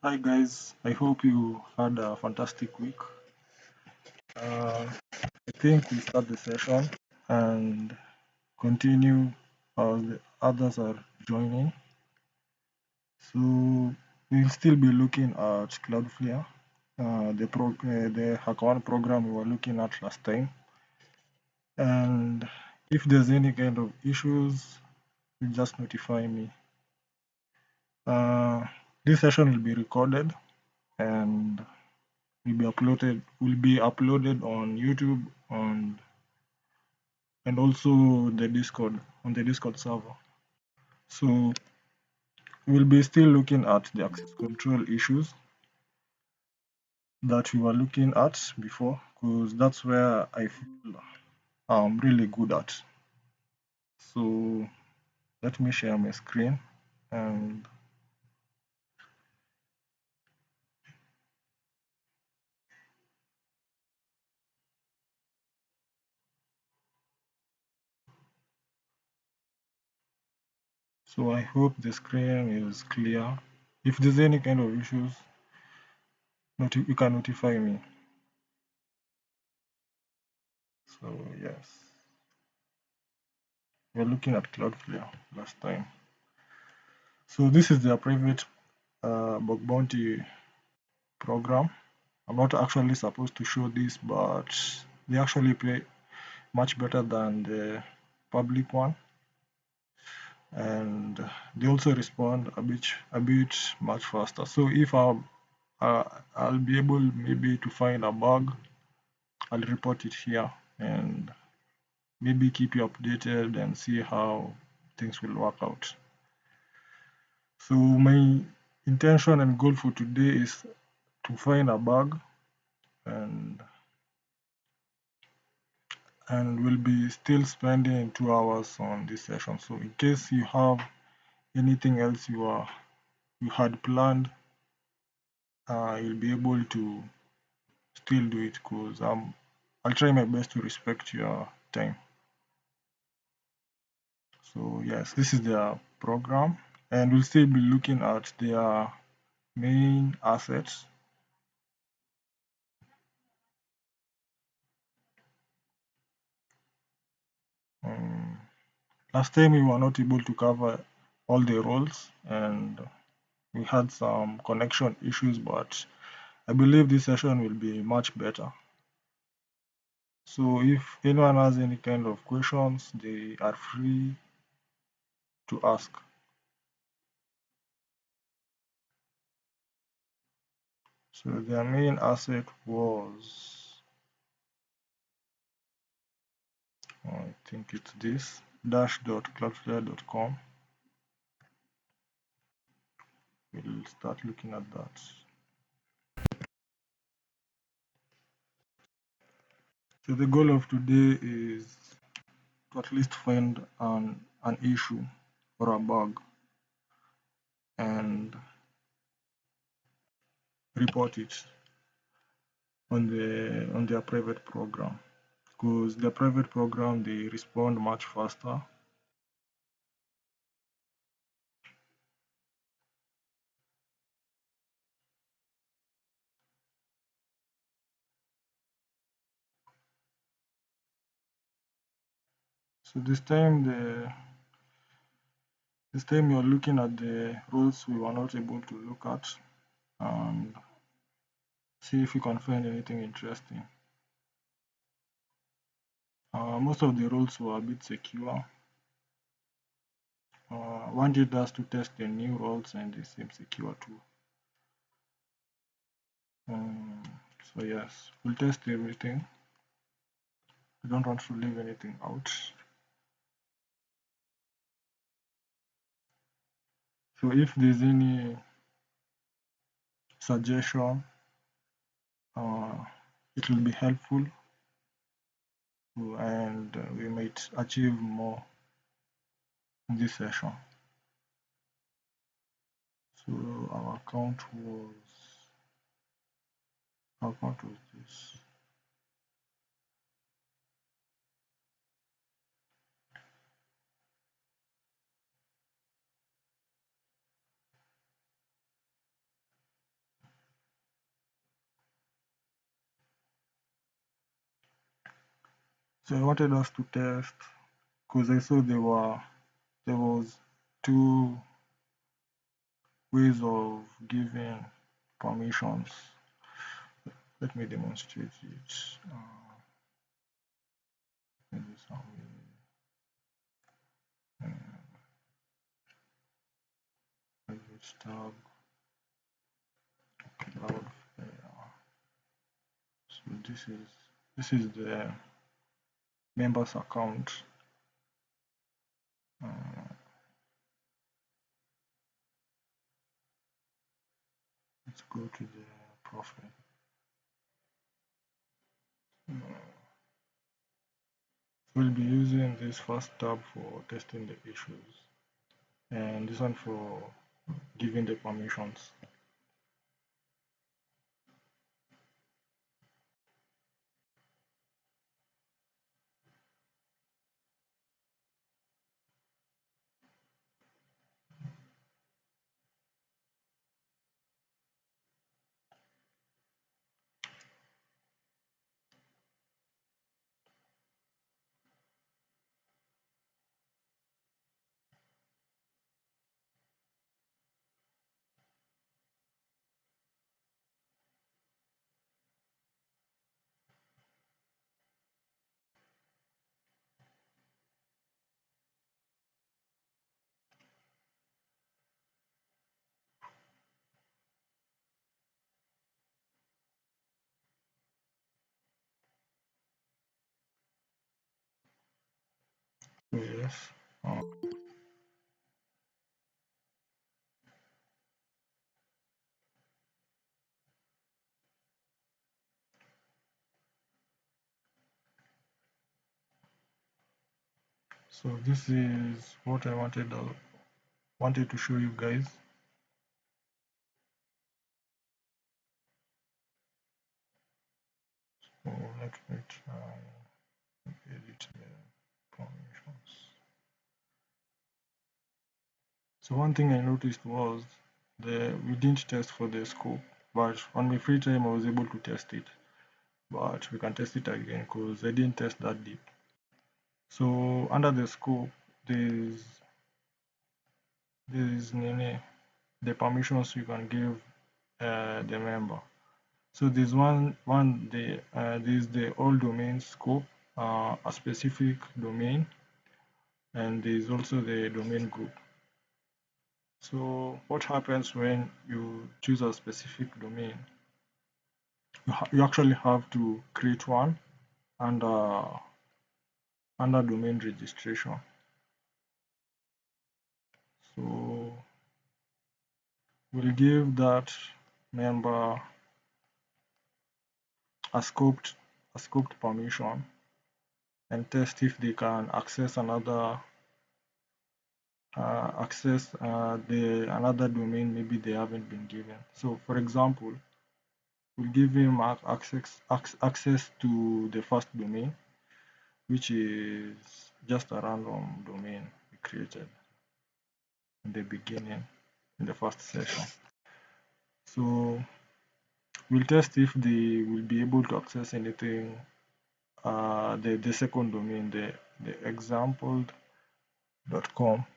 Hi guys, I hope you had a fantastic week. I think we start the session and continue as the others are joining. So we'll still be looking at Cloudflare, the Hackerone program we were looking at last time. And if there's any kind of issues, you just notify me. Uh, this session will be recorded and will be uploaded on YouTube and also the Discord server. So we'll be still looking at the access control issues that we were looking at before, because that's where I feel I'm really good at. So let me share my screen, and so I hope the screen is clear. If there's any kind of issues, you can notify me. So yes, we're looking at Cloudflare last time. So this is their private bug bounty program. I'm not actually supposed to show this, but they actually play much better than the public one, and they also respond a bit much faster. So if I'll be able maybe to find a bug, I'll report it here and maybe keep you updated and see how things will work out. So my intention and goal for today is to find a bug and we'll be still spending 2 hours on this session. So in case you have anything else you had planned, you'll be able to still do it, because I'll try my best to respect your time. So yes, this is their program, and we'll still be looking at their main assets. Um, Last time we were not able to cover all the roles, and we had some connection issues, but I believe this session will be much better. So if anyone has any kind of questions, they are free to ask. So their main asset was, I think it's this, dash.cloudflare.com. We'll start looking at that. So the goal of today is to at least find an issue or a bug and report it on their private program, because their private program, they respond much faster. So this time you're looking at the roles we were not able to look at and see if we can find anything interesting. Most of the roles were a bit secure. Wanted us to test the new roles and they seem secure too. Um, so yes, we'll test everything. We don't want to leave anything out. So if there's any suggestion, uh, it will be helpful, and we might achieve more in this session. So our account was this. So I wanted us to test because I saw there was two ways of giving permissions. Let me demonstrate it. Maybe some language tab, Cloudflare. So this is the members account. Uh, let's go to the profile. So we'll be using this first tab for testing the issues, and this one for giving the permissions. So yes. Uh, so this is what I wanted to show you guys. So let me try edit the permissions. So one thing I noticed was we didn't test for the scope, but on my free time I was able to test it. But we can test it again because I didn't test that deep. So under the scope, there is the permissions you can give the member. So there's there's the all domain scope, a specific domain, and there's also the domain group. So what happens when you choose a specific domain? You actually have to create one under domain registration. So we'll give that member a scoped permission and test if they can access another domain maybe they haven't been given. So for example, we'll give him access to the first domain, which is just a random domain we created in the beginning in the first session. So we'll test if they will be able to access anything, the second domain, the example.com.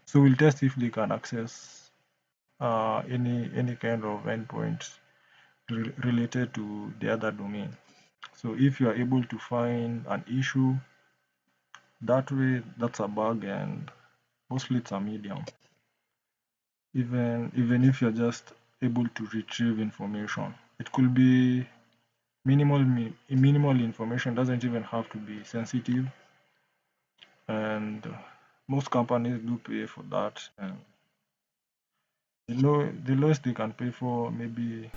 So we'll test if they can access any kind of endpoint related to the other domain. So if you are able to find an issue that way, that's a bug, and mostly it's a medium. Even if you're just able to retrieve information, it could be minimal information, doesn't even have to be sensitive, and most companies do pay for that. And the lowest they can pay for, maybe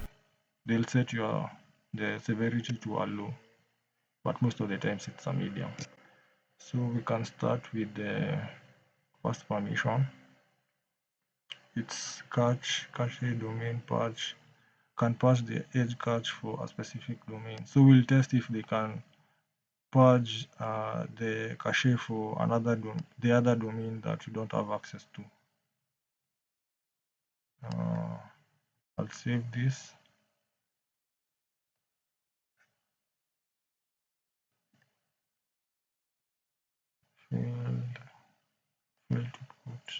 they'll set the severity to a low, but most of the times it's a medium. So we can start with the first permission. It's cache domain patch, can patch the edge cache for a specific domain. So we'll test if they can purge the cache for the other domain that we don't have access to. I'll save this. failed, failed to put.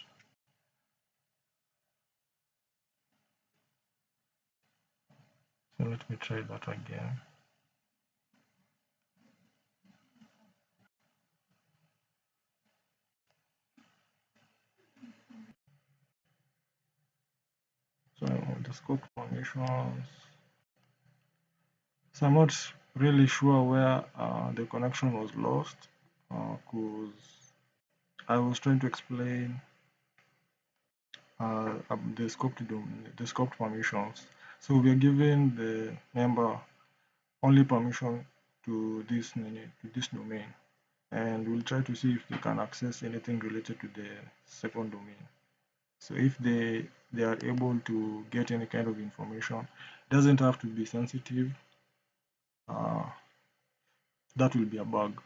So let me try that again. So the scope permissions. So I'm not really sure where the connection was lost because I was trying to explain the scoped permissions. So we are giving the member only permission to this domain, and we'll try to see if they can access anything related to the second domain. So if they are able to get any kind of information, doesn't have to be sensitive. Uh, that will be a bug.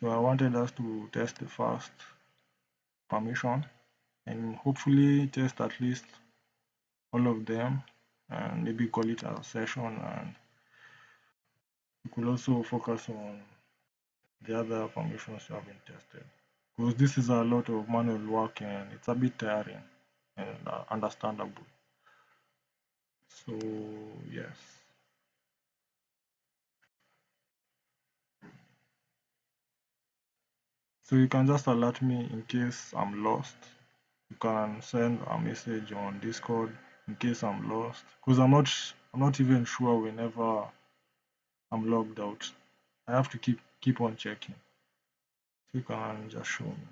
So I wanted us to test the first permission and hopefully test at least all of them and maybe call it a session, and we could also focus on the other permissions you haven't tested, because this is a lot of manual work and it's a bit tiring and understandable. So yes, so you can just alert me in case I'm lost. You can send a message on Discord in case I'm lost, because I'm not even sure whenever I'm logged out. I have to keep on checking. So you can just show me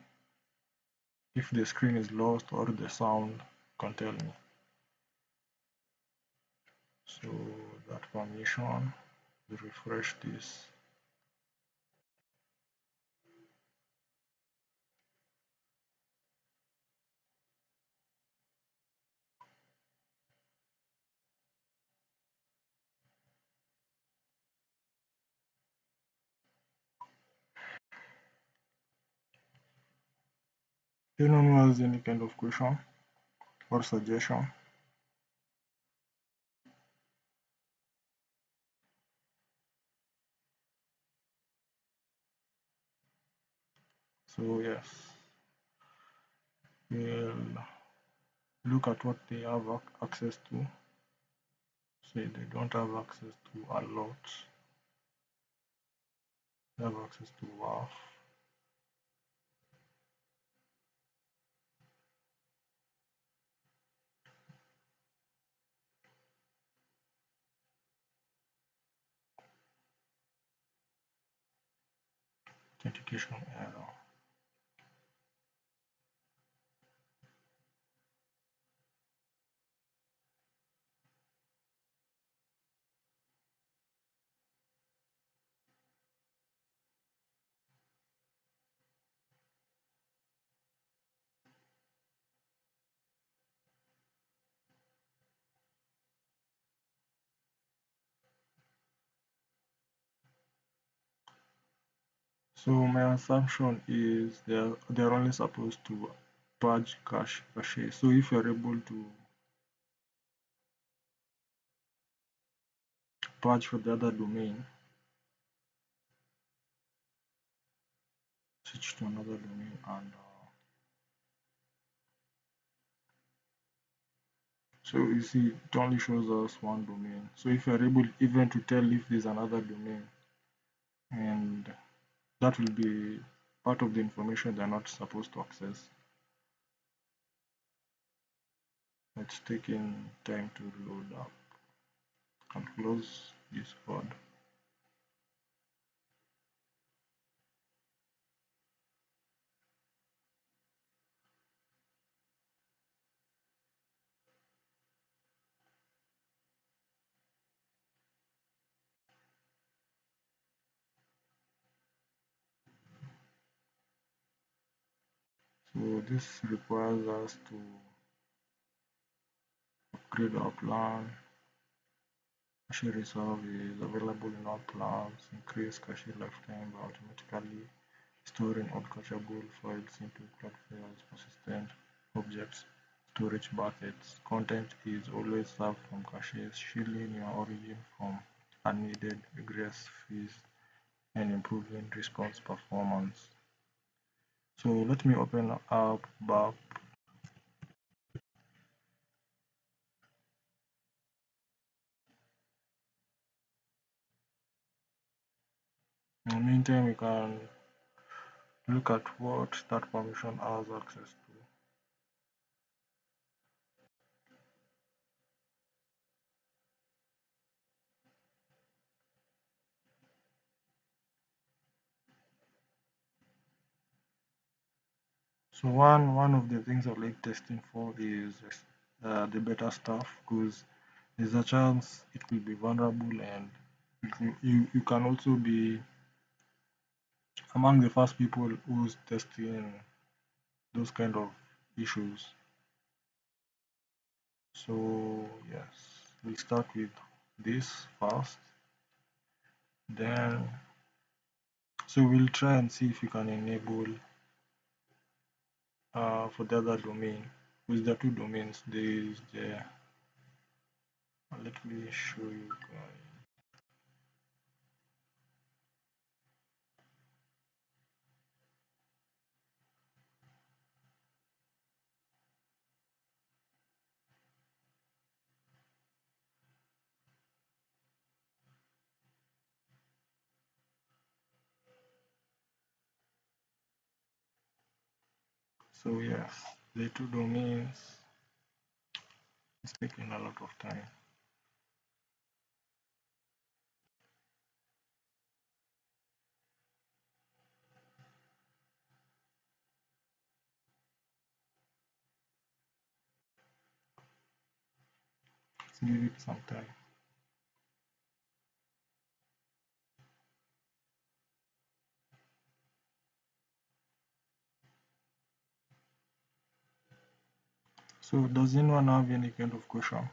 if the screen is lost or the sound can tell me. So that permission, we refresh this. Anyone who has any kind of question or suggestion? So yes, we'll look at what they have access to. Say they don't have access to a lot. They have access to WAF. Authentication error. So my assumption is they're only supposed to purge cache. So if you're able to purge for the other domain, switch to another domain, and so you see it only shows us one domain. So if you're able even to tell if there's another domain, and that will be part of the information they're not supposed to access. It's taking time to load up. And close this code. So this requires us to upgrade our plan. Cache reserve is available in all plans. Increase cache lifetime by automatically storing all cacheable files into Cloudflare's persistent objects storage buckets. Content is always served from caches, shielding your origin from unneeded regress fees and improving response performance. So let me open up BAP. In the meantime, we can look at what that permission has access to. So one of the things I like testing for is the beta stuff, because there's a chance it will be vulnerable, and you can also be among the first people who's testing those kind of issues. So yes, we'll start with this first. Then so we'll try and see if we can enable for the other domain. With the two domains, there is the let me show you guys. So yes, the two domains is taking a lot of time. Let's give it some time. So does anyone have any kind of question?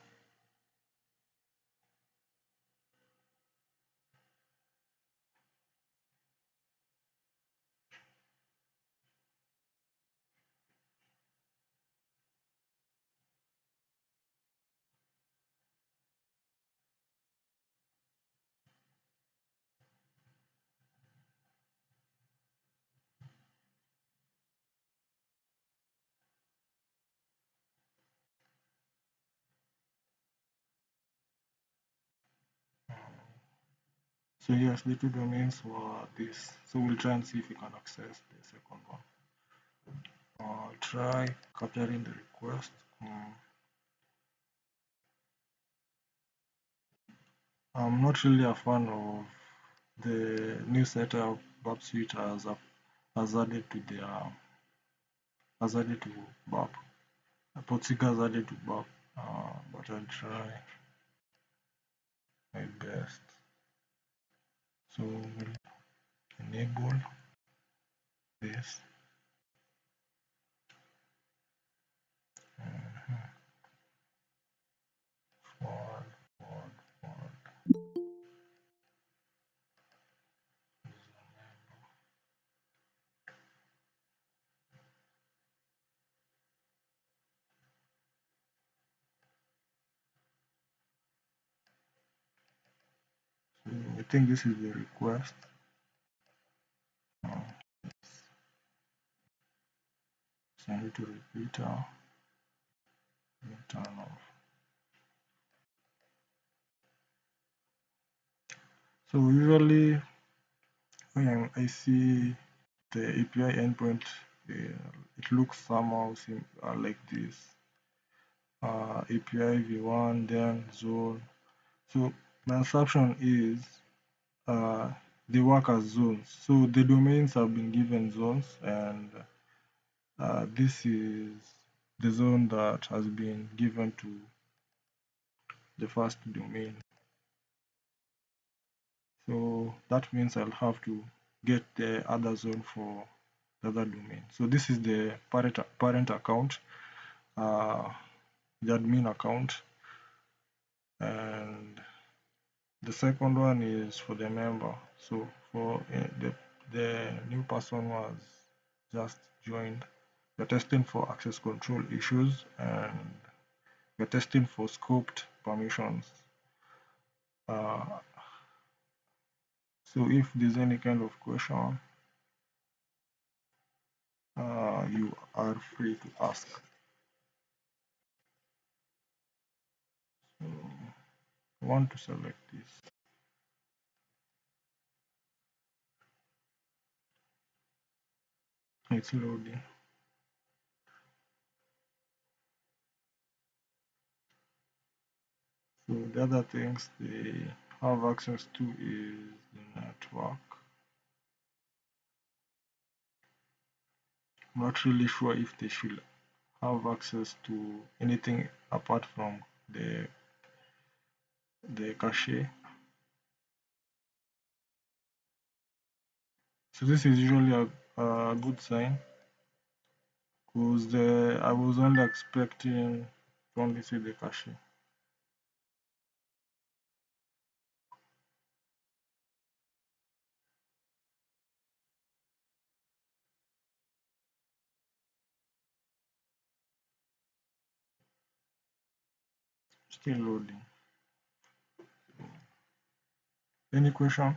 So yes, the two domains were this. So we'll try and see if we can access the second one. I'll try capturing the request. I'm not really a fan of the new setup BAP suite has added to their has added to BAP. Portugal has added to BAP, but I'll try my best. So we'll enable this. Forward, forward, forward. So I think this is the request. Uh, so I need to repeat turn off. So usually when I see the API endpoint, it looks somehow like this. API v1, then zone. So my assumption is they work as zones. So the domains have been given zones, and this is the zone that has been given to the first domain. So that means I'll have to get the other zone for the other domain. So this is the parent account, uh, the admin account, and the second one is for the member. So for the new person was just joined. We're testing for access control issues, and we're testing for scoped permissions. Uh, so if there's any kind of question, you are free to ask. So I want to select this. It's loading. So the other things they have access to is the network. I'm not really sure if they should have access to anything apart from the cache. So this is usually a good sign because I was only expecting to only see the cache. Still loading. Any question?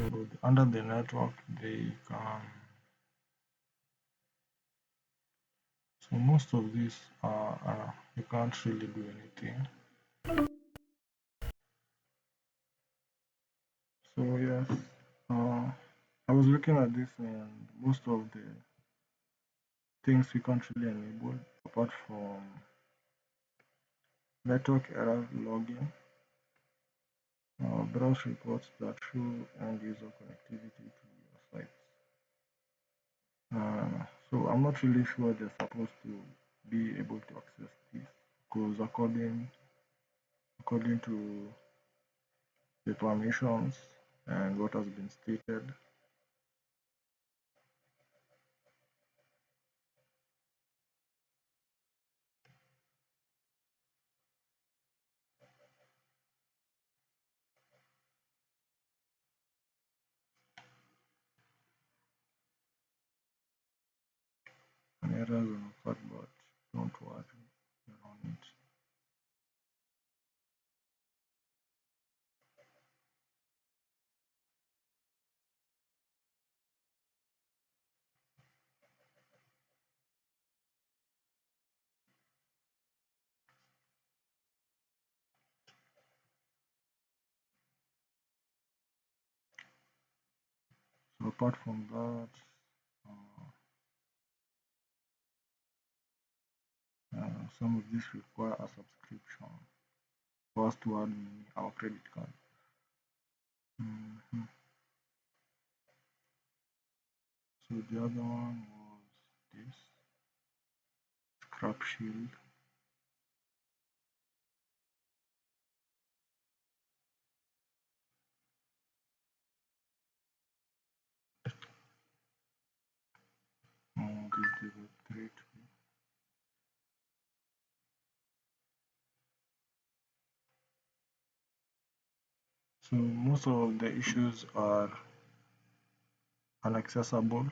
So under the network, they can. So most of these are you can't really do anything. So yes, I was looking at this and most of the things we can't really enable apart from network error logging, browse reports that show end user connectivity to your sites. So I'm not really sure they're supposed to be able to access this because according to the permissions and what has been stated, an error will occur, but don't worry, you're on it. So apart from that, some of these require a subscription for us to add our credit card. Mhm. So the other one was this scrap shield. This is the threat. So most of the issues are inaccessible,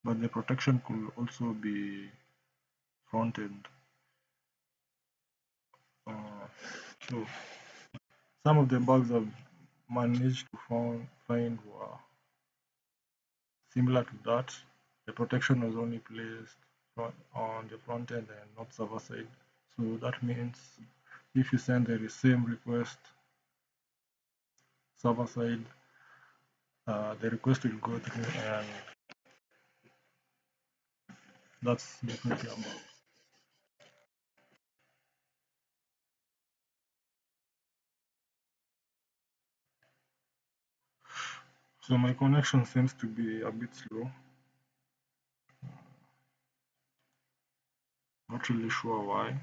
but the protection could also be front end. Uh, so some of the bugs I've managed to find were similar to that. The protection was only placed on the front end and not server side. So that means if you send the same request server side, the request will go through, and that's definitely a bug. So my connection seems to be a bit slow. Not really sure why,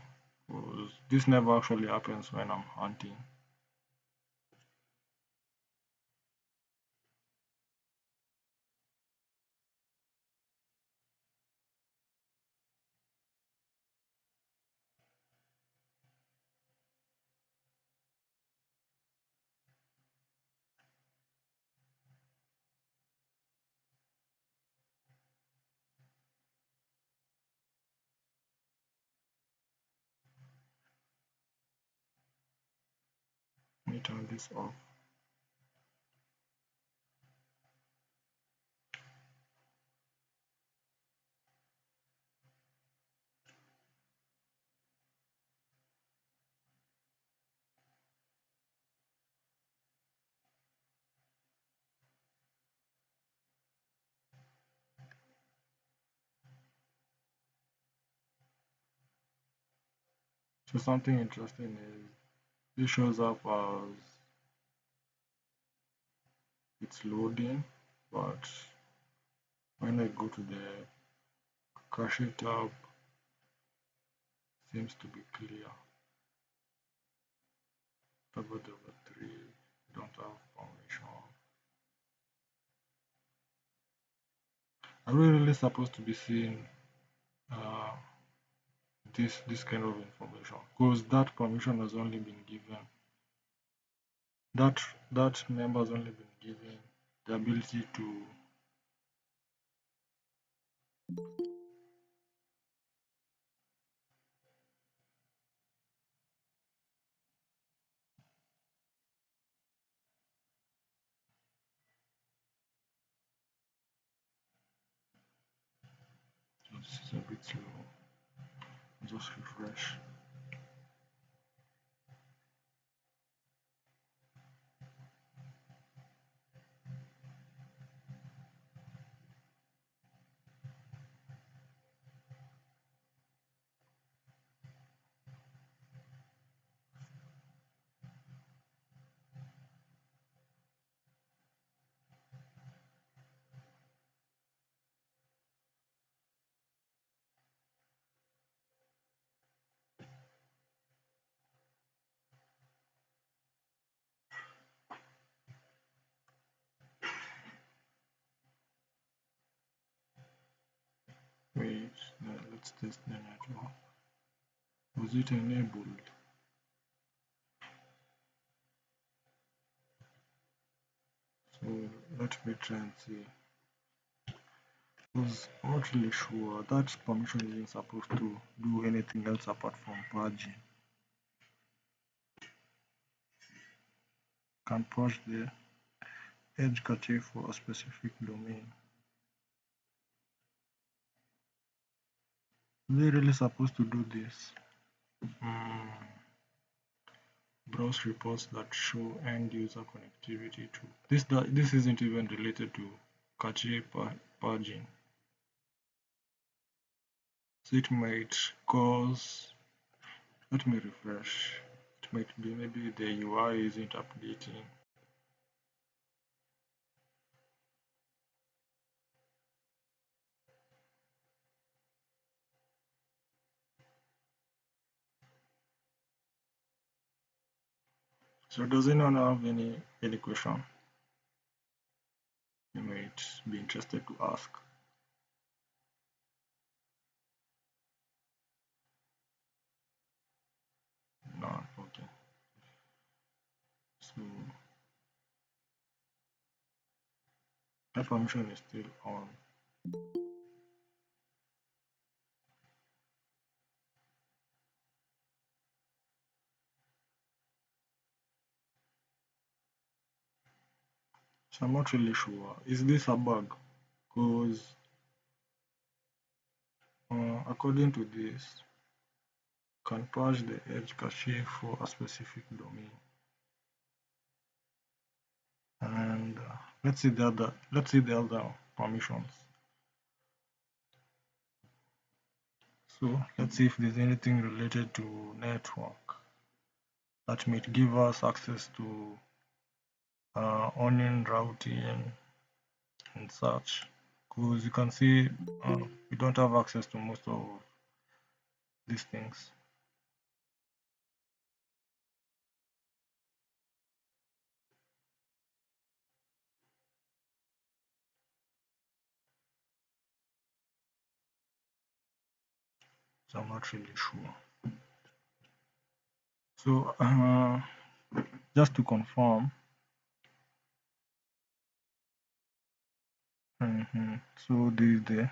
because this never actually happens when I'm hunting. Let me turn this off. So something interesting is this shows up as it's loading, but when I go to the cache tab, seems to be clear. Toggle over 3, don't have permission. Are we really supposed to be seeing uh, this kind of information? Because that permission has only been given, that that member has only been given the ability to this is a bit slow. Just refresh. Wait, let's test the network. Was it enabled? So let me try and see. Because I'm not really sure that permission isn't supposed to do anything else apart from purging. Can purge the edge cache for a specific domain. Are they really supposed to do this? Browse reports that show end user connectivity to this isn't even related to cache purging. So it might cause, let me refresh. It might be maybe the UI isn't updating. So does anyone have any question you might be interested to ask? None. Okay. So that permission is still on. So I'm not really sure. Is this a bug? Because according to this, can purge the edge cache for a specific domain. And let's see the other permissions. So let's see if there's anything related to network that might give us access to onion routing and such. Because you can see we don't have access to most of these things. So I'm not really sure. So just to confirm, so this is the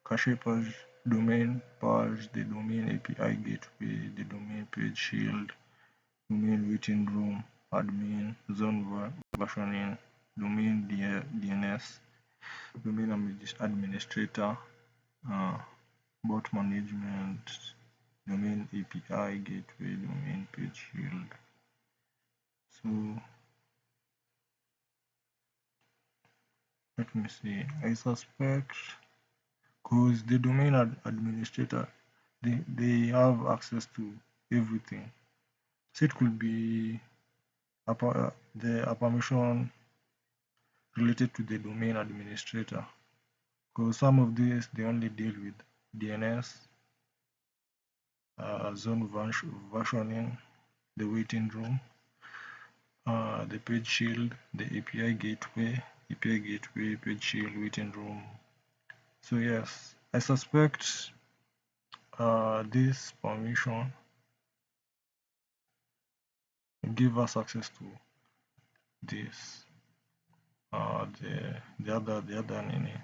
cache purge domain purge, the domain API gateway, the domain page shield, domain waiting room, admin, zone versioning, domain DNS, domain administrator, uh, bot management, domain API gateway, domain page shield. So let me see. I suspect because the domain administrator they have access to everything. So it could be a permission related to the domain administrator, because some of these they only deal with DNS, versioning, the waiting room, the page shield, the API gateway, page shield, waiting room. So yes, I suspect this permission give us access to this the other nini.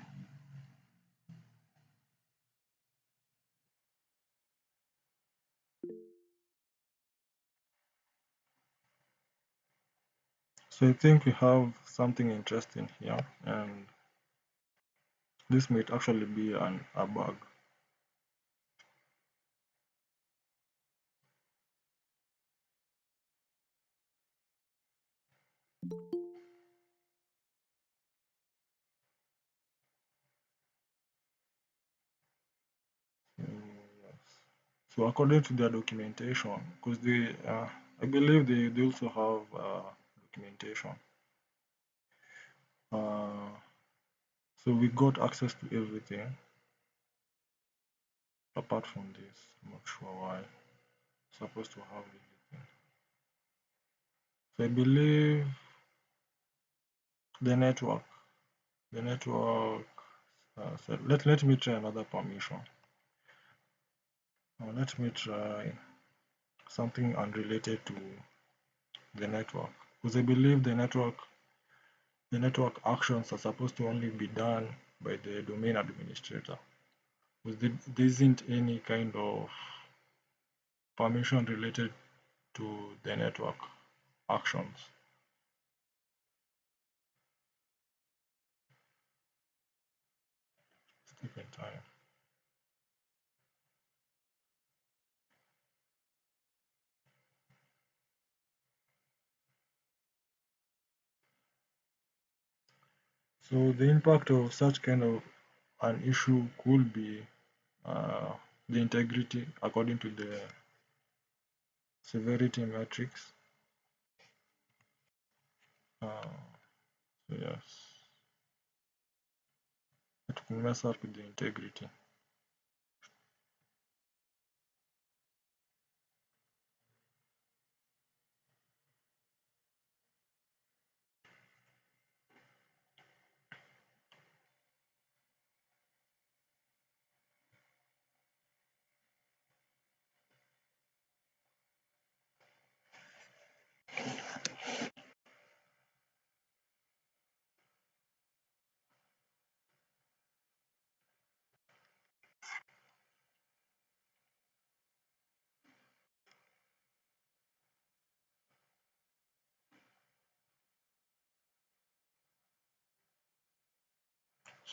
So I think we have something interesting here, and this might actually be a bug. So, yes. So according to their documentation, because I believe they also have documentation. Uh, so we got access to everything apart from this. I'm not sure why. Supposed to have everything. So I believe the network. The network. So let me try another permission. Let me try something unrelated to the network, because I believe the network actions are supposed to only be done by the domain administrator, because there isn't any kind of permission related to the network actions. It's taking time. So the impact of such kind of an issue could be uh, the integrity according to the severity matrix. So yes, it could mess up with the integrity.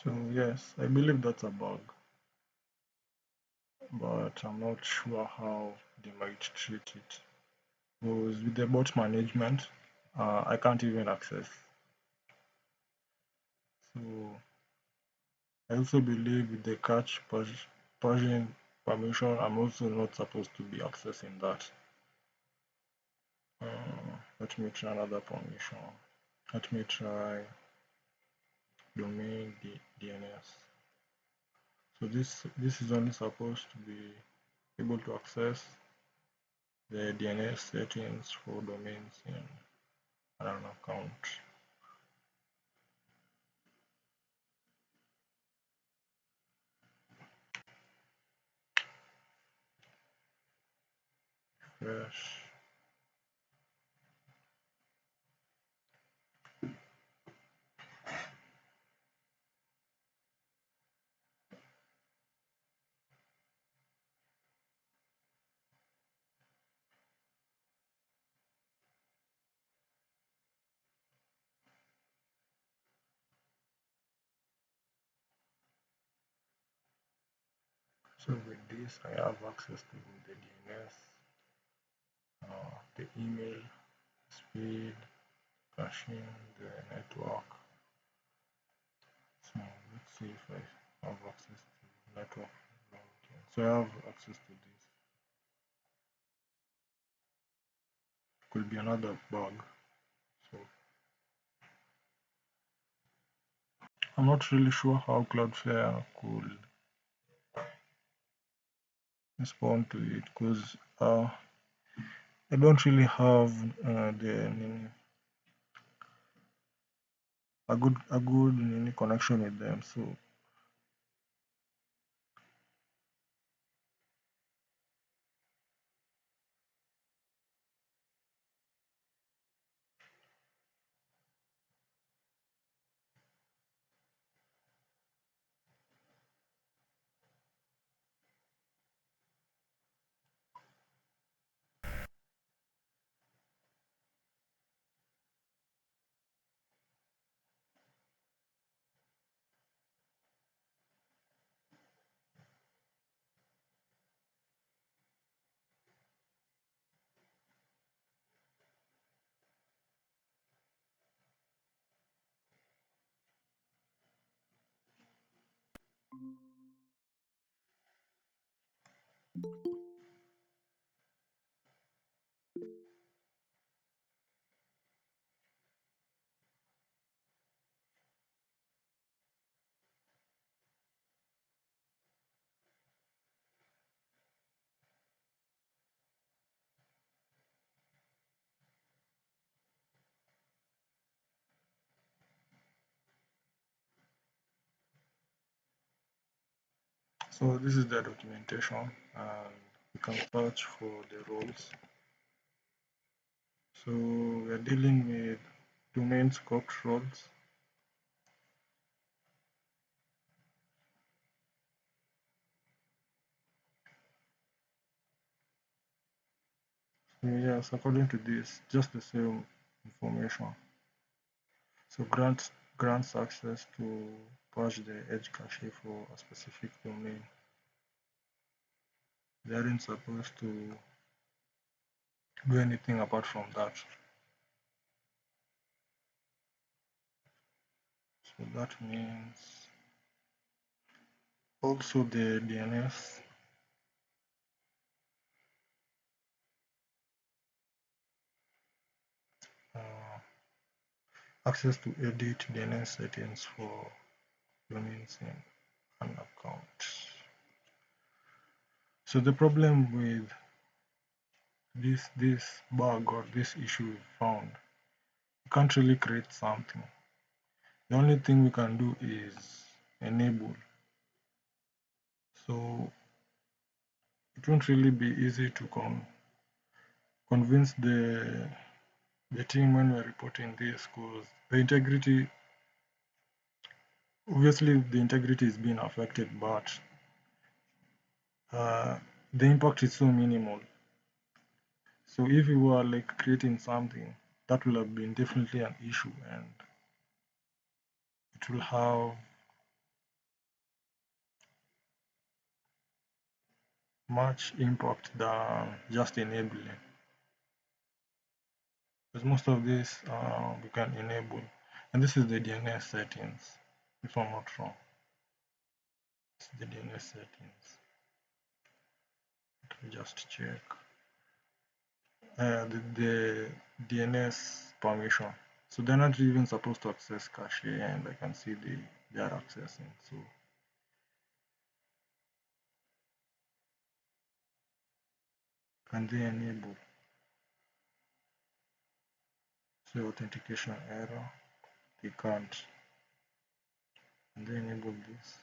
So yes, I believe that's a bug, but I'm not sure how they might treat it. Because with the bot management, I can't even access. So I also believe with the Persian permission, I'm also not supposed to be accessing that. Let me try another permission. Let me try domain DNS. So this is only supposed to be able to access the DNS settings for domains in an account. Fresh. So with this, I have access to the DNS, the email, speed, caching, the network. So let's see if I have access to network. So I have access to this. could be another bug. So I'm not really sure how Cloudflare could respond to it because I don't really have a good connection with them. So this is the documentation, and you can search for the roles. So we're dealing with domain scoped roles. So yes, according to this, just the same information. So grants access to patch the edge cache for a specific domain. They aren't supposed to do anything apart from that. So that means also the DNS uh, access to edit DNS settings for domains in an account. So the problem with this bug or this issue we found, you can't really create something. The only thing we can do is enable. So it won't really be easy to convince the team when we're reporting this because the integrity, obviously the integrity is being affected, but uh, the impact is so minimal. So if we were like creating something, that will have been definitely an issue, and it will have much impact than just enabling. Because most of this we can enable, and this is the DNS settings, if I'm not wrong. It's the DNS settings. Let me just check. The DNS permission. So they're not even supposed to access cache, and I can see they are accessing. So can they enable? So authentication error, they can't. Can they enable this?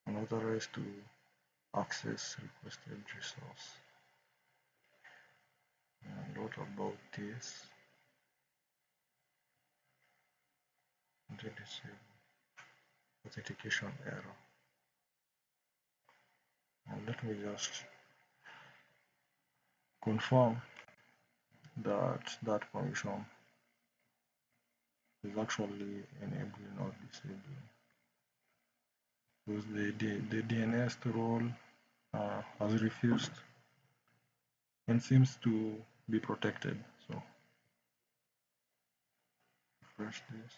Unauthorized to access requested resource. And what about this? They disable authentication error. And let me just confirm that that permission is actually enabling or disabling. Because the DNS role has refused and seems to be protected. So refresh this.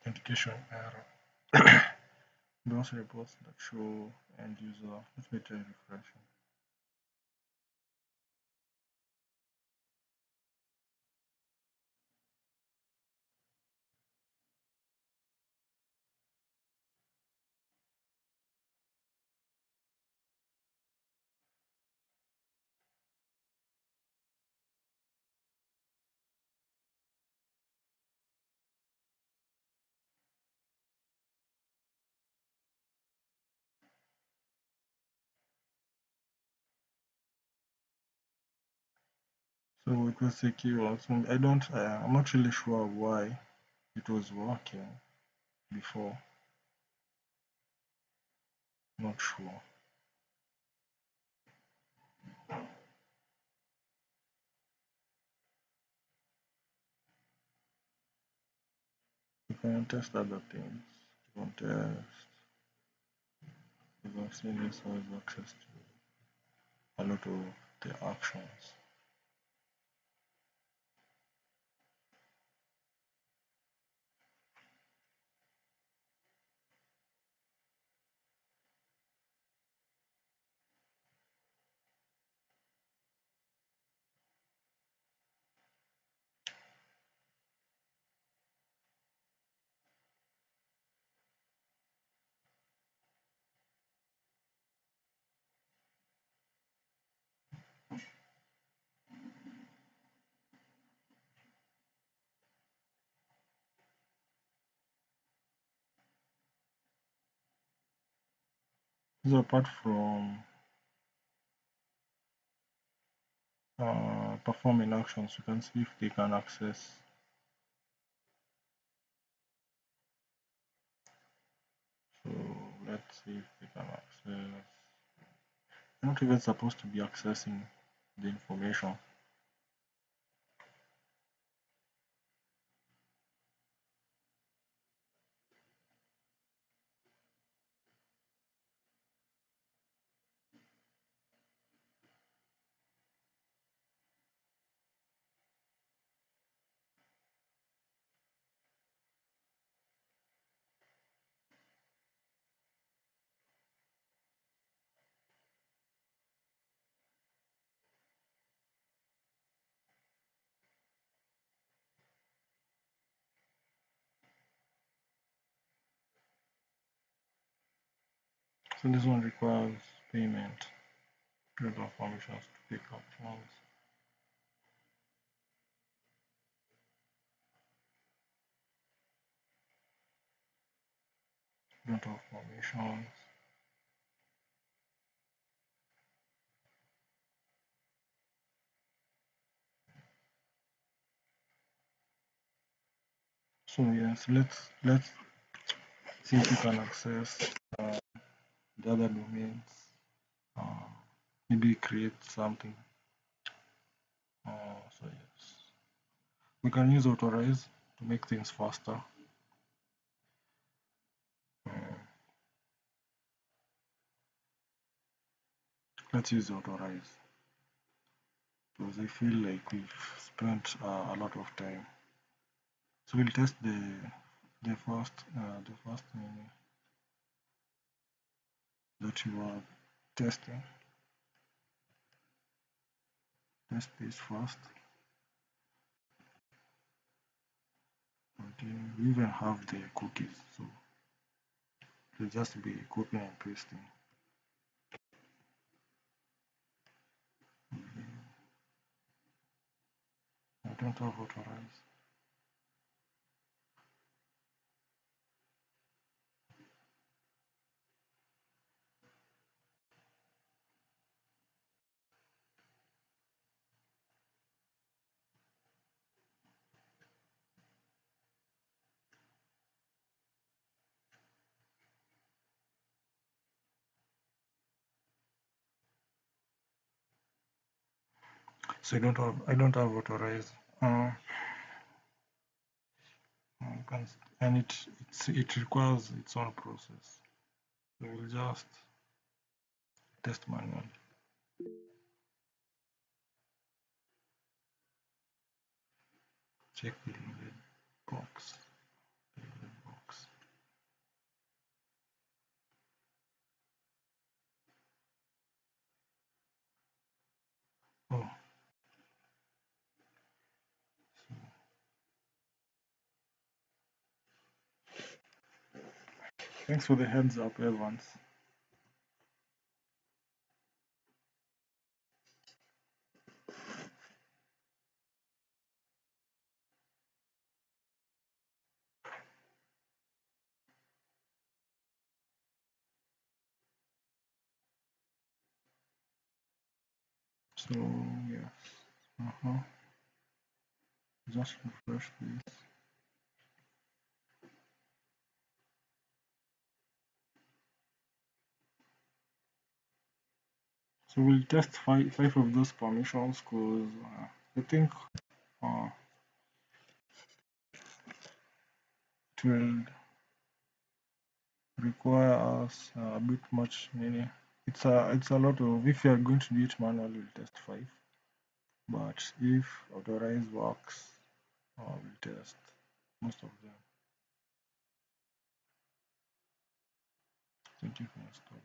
authentication error. Those reports that show end user. Let me try refreshing. So it was secure. So I'm not really sure why it was working before. Not sure. You can test other things. You can test the vaccine has access to a lot of the actions. So apart from performing actions, you can see if they can access. So let's see if they can access. They're not even supposed to be accessing the information. So this one requires payment. Regular permissions to pick up funds. Don't have permissions. So yes, let's see if you can access the other domains. Uh, Maybe create something. So yes, we can use authorize to make things faster. Uh, let's use authorize because I feel like we've spent a lot of time. So we'll test the first menu that you are testing. Test this first. Okay, we even have the cookies, so it'll just be copying and pasting. I don't have authorize. So I don't have authorize. Uh, you can, and it requires its own process. So we'll just test manually. Check the loaded box. Thanks for the heads up, Evans. So yes, uh-huh. Just refresh this. So we'll test five of those permissions because I think uh, it will require us a bit much many. It's a lot of, if you are going to do it manually, we'll test five. But if authorize works, we'll test most of them. Thank you for installing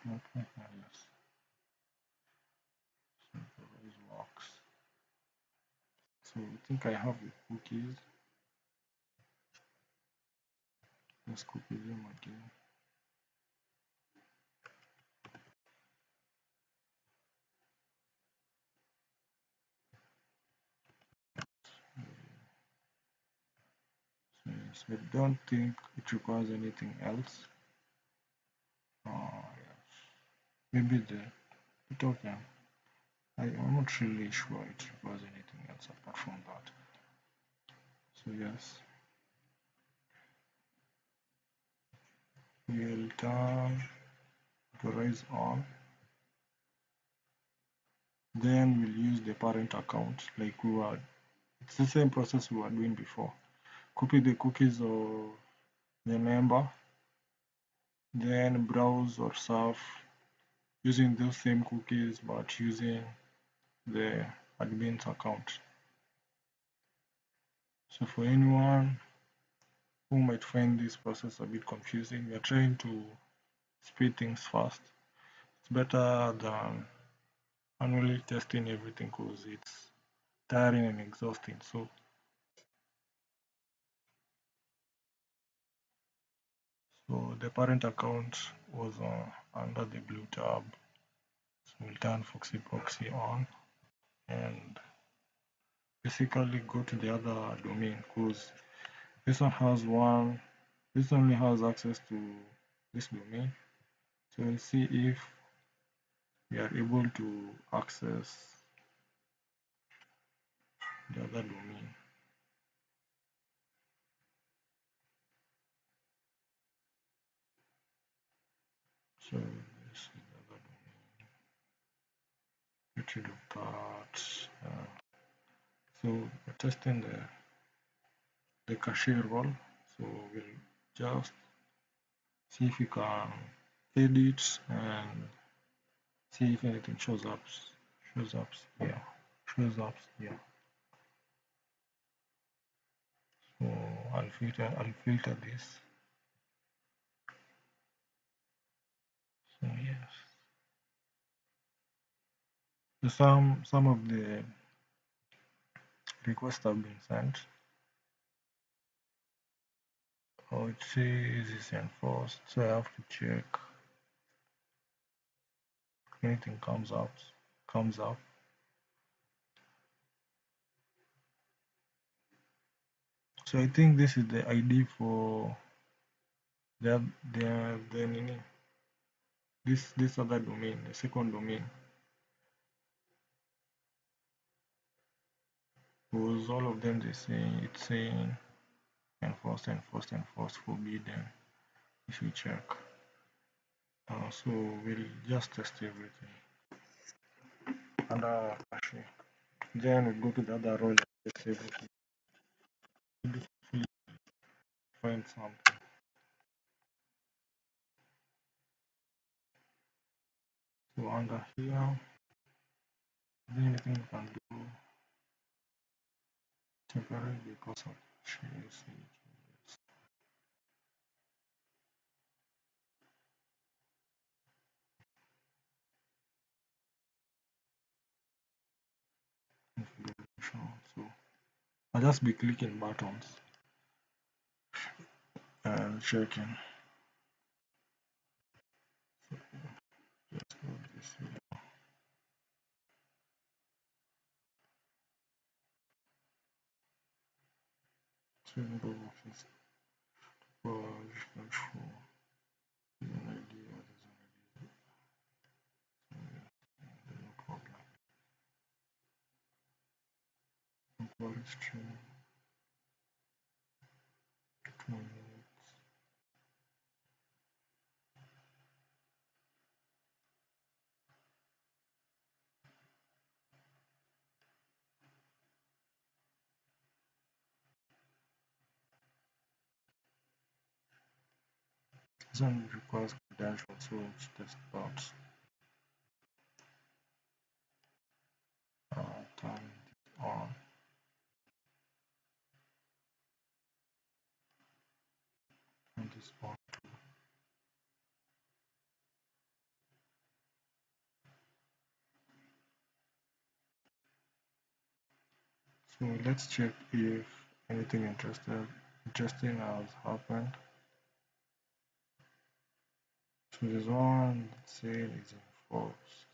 authorize. Yes, so authorize works. So I think I have the cookies. Let's copy them again. So yes, I don't think it requires anything else. Yes. Maybe the token. I'm not really sure it requires anything else apart from that. So yes, we'll turn authorize on. Then we'll use the parent account like we were. It's the same process we were doing before. Copy the cookies of the member, then browse or surf using those same cookies but using the admin's account. So for anyone who might find this process a bit confusing, we are trying to speed things fast. It's better than manually testing everything because it's tiring and exhausting. So the parent account was under the blue tab. So we'll turn Foxy Proxy on and basically go to the other domain because this one has one, this only has access to this domain. So we'll see if we are able to access the other domain. So this is the other domain. Get rid of that. So we're testing the cache role. So we'll just see if we can edit and see if anything shows up here. Shows up here. So I'll filter this. So yes. So some of the requests have been sent. Oh, it says it's enforced, so I have to check if anything comes up. So I think this is the ID for the this other domain, the second domain. Because all of them it's saying enforced, forbidden. If you check. So we'll just test everything under cache. Then we go to the other role, test everything. Hopefully find something. So under here, is there anything you can do temporarily because of shares? Configuration. So I'll just be clicking buttons and checking. Let's go this way. Symbol office page control. An idea what is an idea. No problem. Import string 2 minutes. This one requires credentials, so it's test box. Turn this on. And this on. So let's check if anything interesting has happened. So there's one that says it's enforced.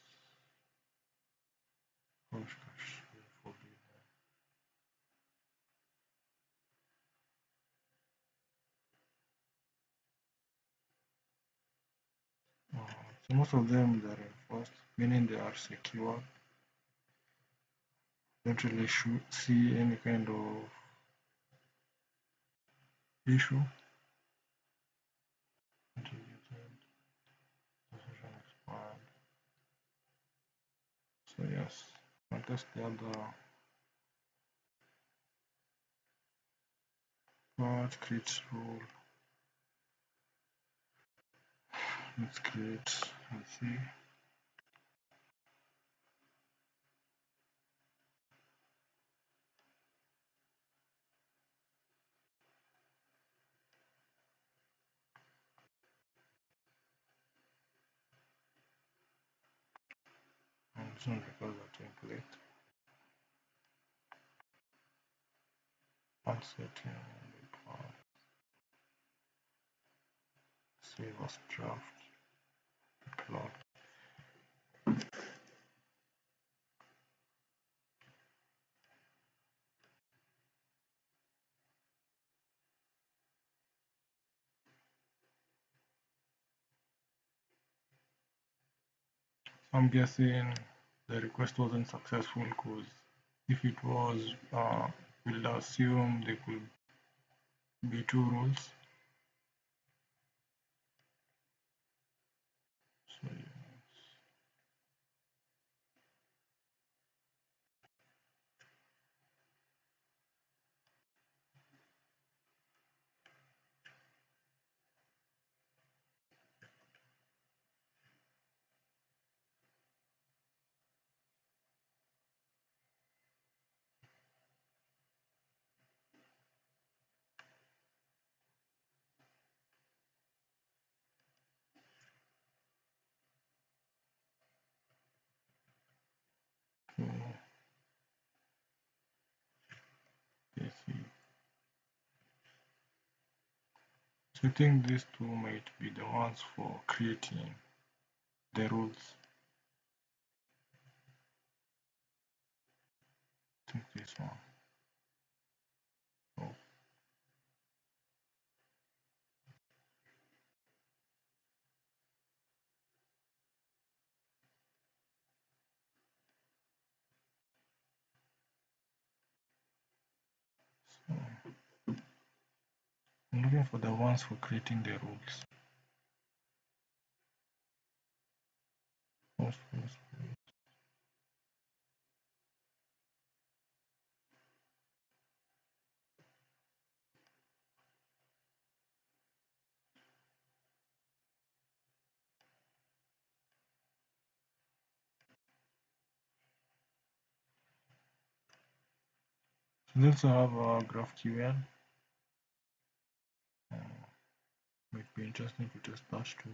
Push cache forbidden. So most of them they're enforced, meaning they are secure. Don't really see any kind of issue. Integrated, decision expired. So yes, I'll test the other part, create rule. Let's see. And this one requires a template. Add setting, save as draft, upload. I'm guessing the request wasn't successful because if it was, we'll assume there could be two rules. So so let's see. So I think these two might be the ones for creating the rules. I think this one. Oh, so I'm looking for the ones for creating the rules. First. So let's have a GraphQL. Might be interesting to test that too.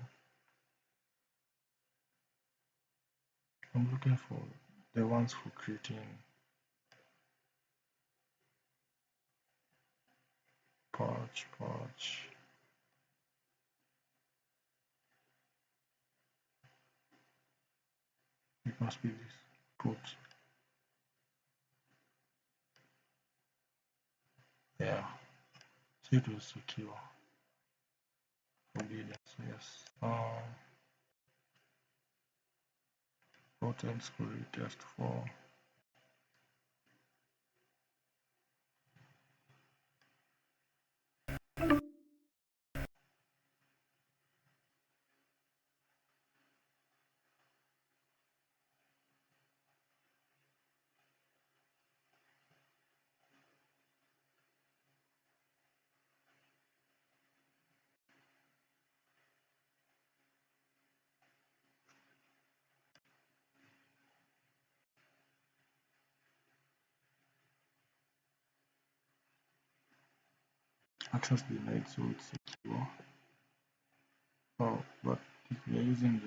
I'm looking for the ones for creating Patch. It must be this. Put. Yeah. So it was secure. Forbidden. So yes. Potent security test for access denied, so it's secure. Oh, but if we are using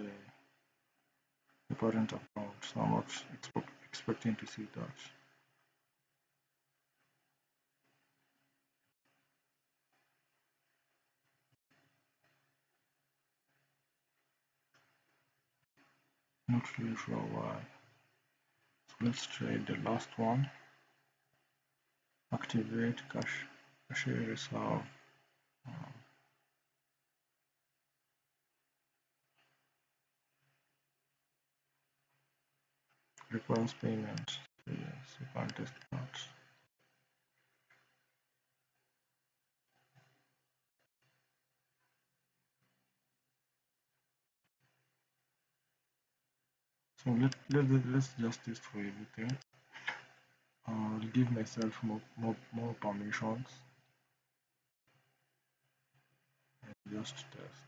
the parent account, so I'm not expecting to see that. Not really sure why. So let's try the last one. Activate cache reserve. Requires payment. So yes, you can test that. So let's just test for everything. I'll give myself more permissions and just test.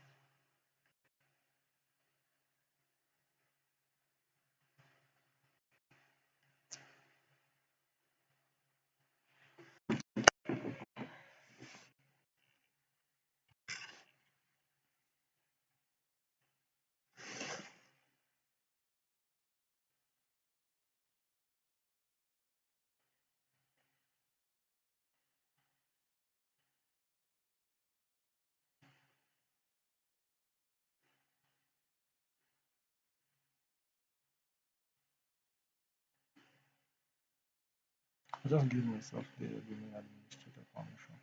I just give myself the domain administrator permission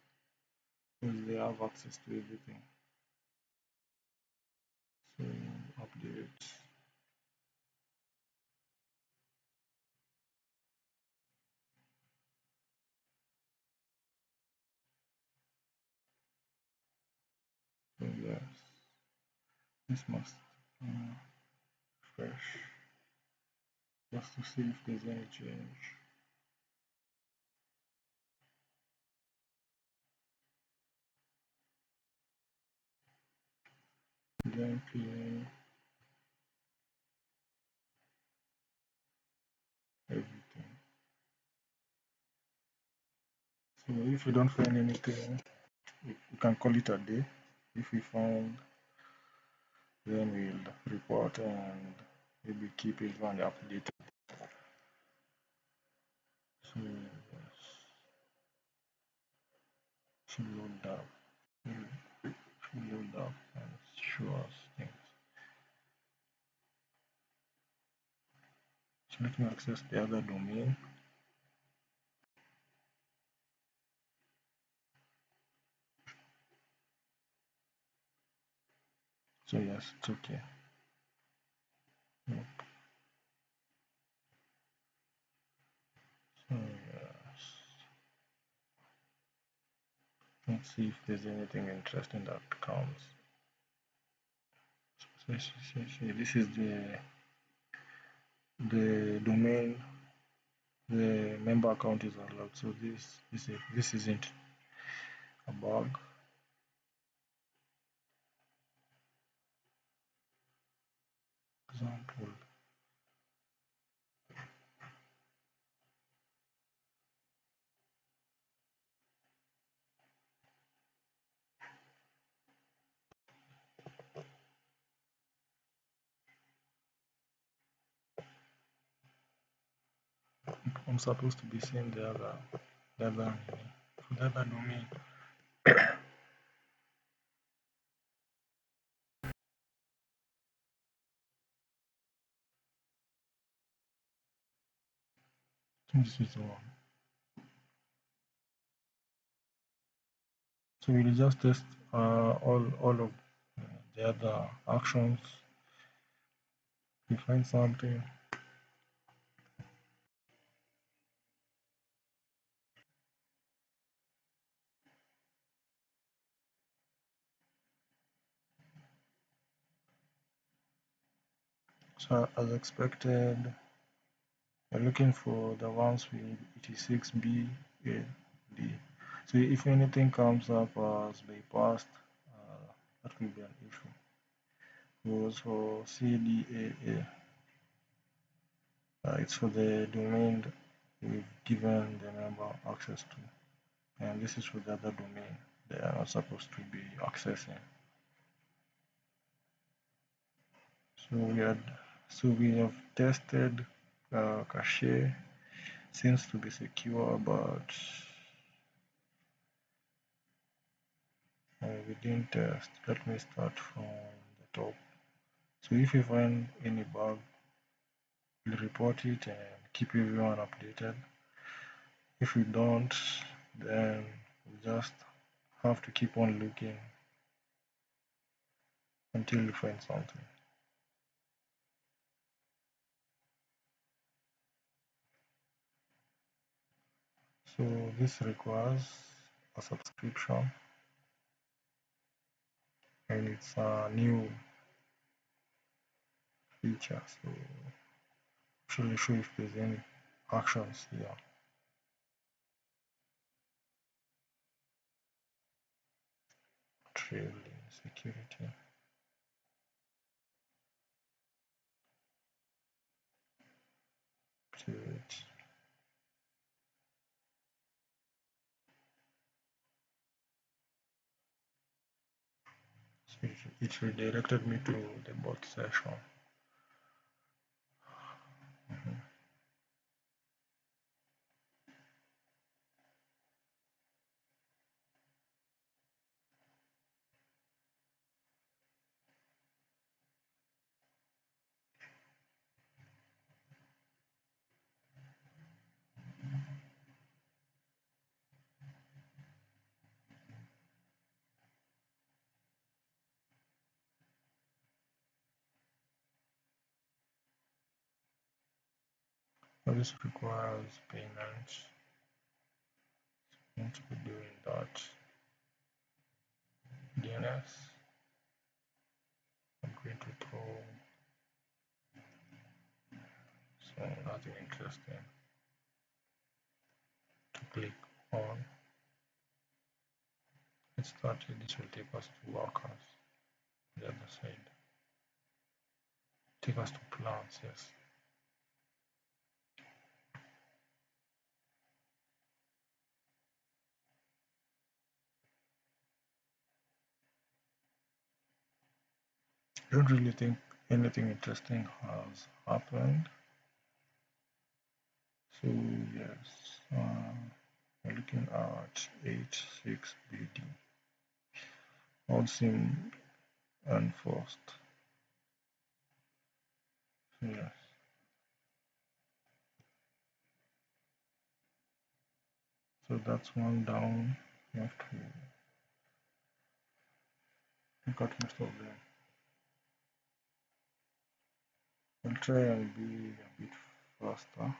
because they have access to everything. So update. So yes, this must refresh just to see if there's any change. Then PA everything. So if you don't find anything, you can call it a day. If we find, then we'll report and maybe keep everyone updated. So yes, should load up, should load up and show us things. So let me access the other domain. So yes, it's okay. Yep. So yes, let's see if there's anything interesting that comes. So this is the domain. The member account is unlocked. So this isn't a bug. Example. I'm supposed to be seeing the other domain. This is the one. So we'll just test all of the other actions. We find something. So as expected, we're looking for the ones with 86B, A, D. So if anything comes up as bypassed, that will be an issue. Goes for CDAA. It's for the domain we've given the member access to, and this is for the other domain they are not supposed to be accessing. So we have tested cache, seems to be secure, but we didn't test. Let me start from the top. So if you find any bug, we'll report it and keep everyone updated. If we don't, then we just have to keep on looking until we find something. So this requires a subscription, and it's a new feature. So actually show if there's any actions here. Trailing security. To it. So it redirected me to the bot session. Now this requires payment. Need to be doing that. DNS. I'm going to throw nothing interesting to click on. It started. This will take us to workers. The other side. Take us to plants. Yes. I don't really think anything interesting has happened. So yes, we're looking at 86BD. All seem enforced. So yes. So that's one down. You have to look at most of them. I'll try and be a bit faster.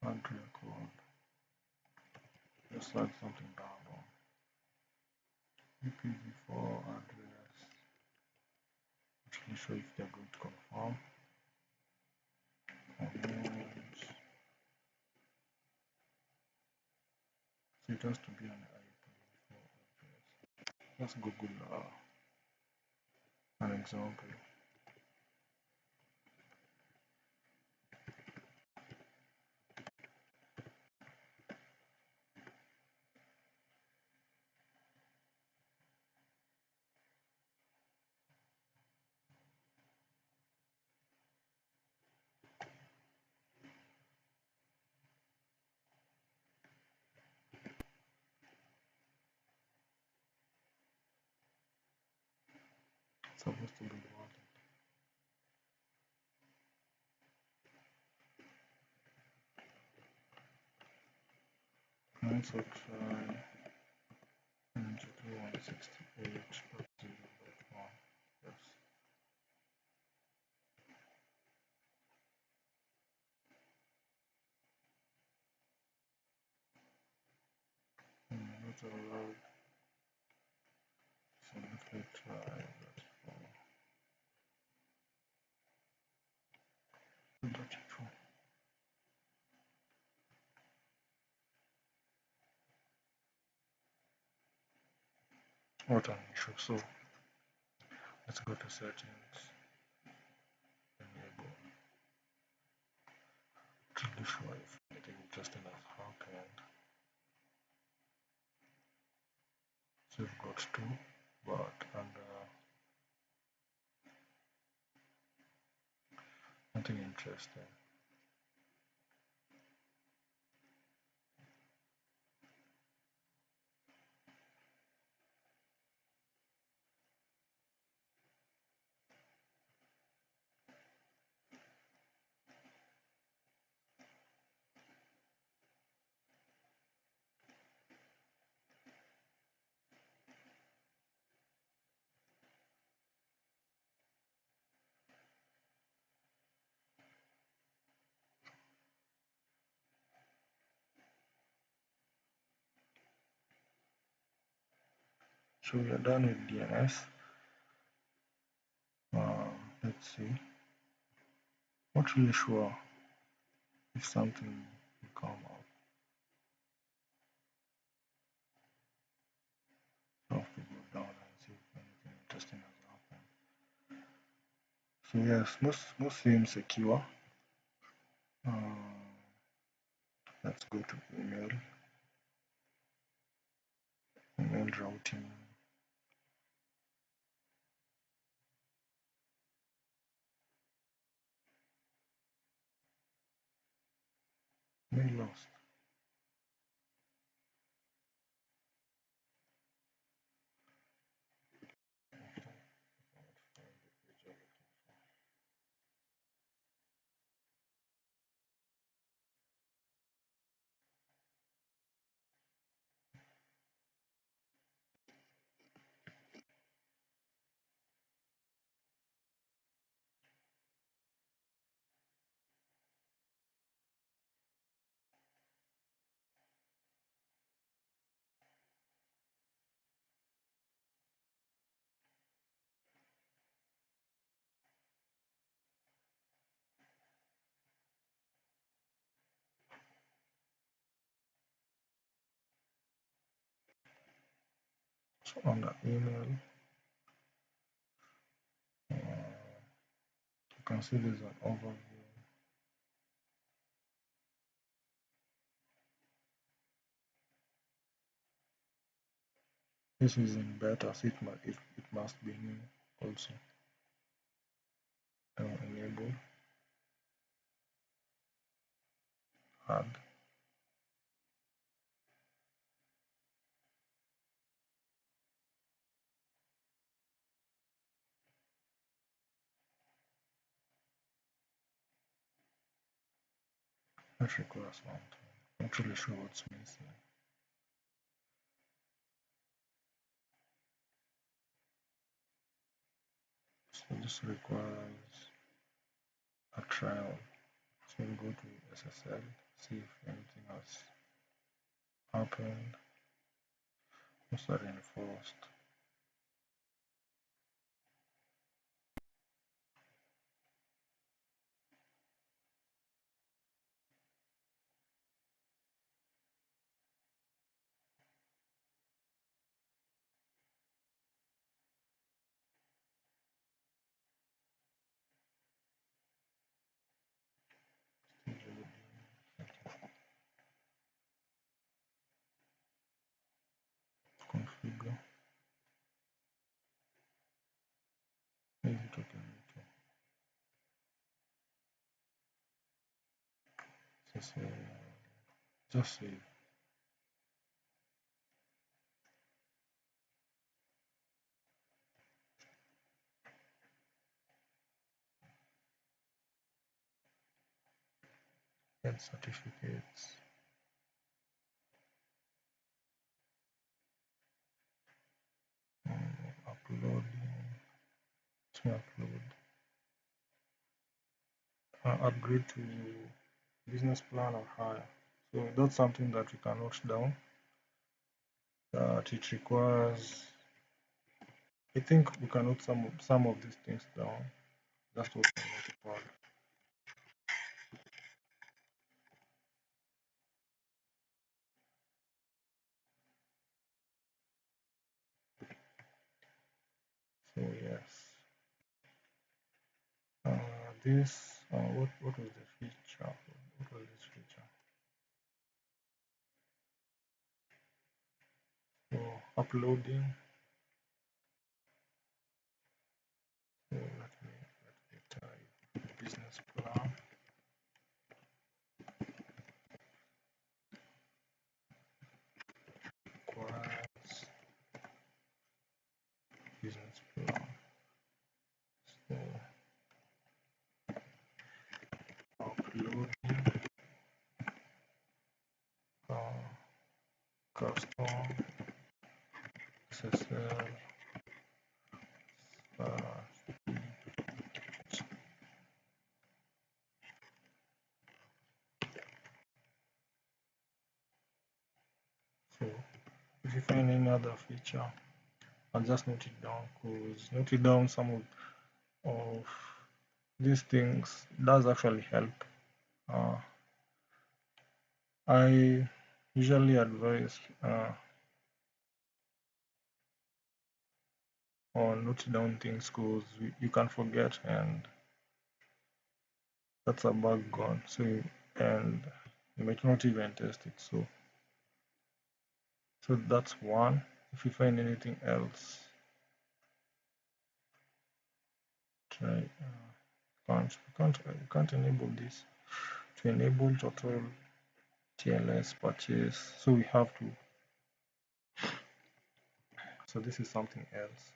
Add record. Just add something down. IPv4 address. Actually show if they're going to confirm. And so it has to be an IPv4 address. Let's Google an example. It's supposed to be one. Also try NG168.0.1. Yes. Not allowed. So let try that for. What an issue. So let's go to settings, enable. Really sure if anything interesting has happened. So we've got two, but nothing interesting. So we are done with DNS. Let's see. Not really sure if something will come up. So I have to go down and see if anything interesting has happened. So yes, most seem secure. Let's go to email routing. Mail lost. So on the email, you can see there's an overview. This is in beta, so it must be new also. Enable, add. That requires one time. Not really sure what's missing. So this requires a trial. So we'll go to SSL, see if anything has happened. What's that enforced? Configure. Is it okay? Just save. Get certificates. Loading. Let me upload. Upgrade to business plan or higher. So that's something that we can note down. That it requires. I think we can note some of these things down. That's what we note about. So yes. This what was the feature? What was this feature? So uploading. So let me type business plan requires business plan. So uploading custom SSL so if you find any other feature, I'll just note it down because noting down some of these things does actually help. I usually advise on note down things because you can forget and that's a bug gone. So and you might not even test it. So that's one. If you find anything else, try. You can't enable this. To enable total TLS purchase, so we have to. So this is something else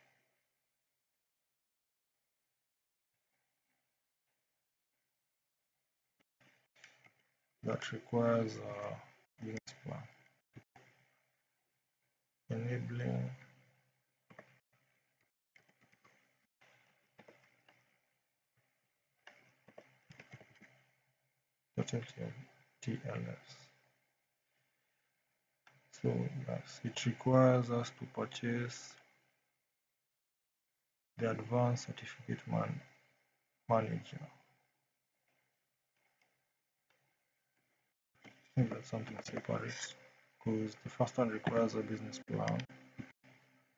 that requires a business plan. Enabling total TLS. So yes, it requires us to purchase the advanced certificate manager. I think that's something separate because the first one requires a business plan,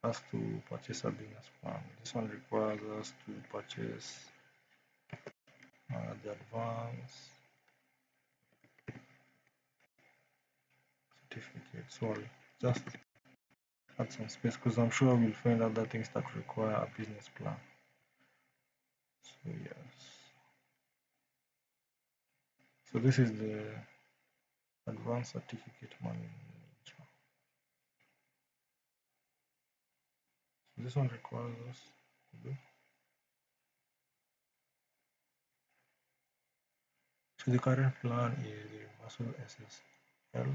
us to purchase a business plan. This one requires us to purchase the advanced certificate. Sorry, just add some space because I'm sure we'll find other things that require a business plan. So yes. So this is the advanced certificate manager. So this one requires us to do. So the current plan is the universal SSL.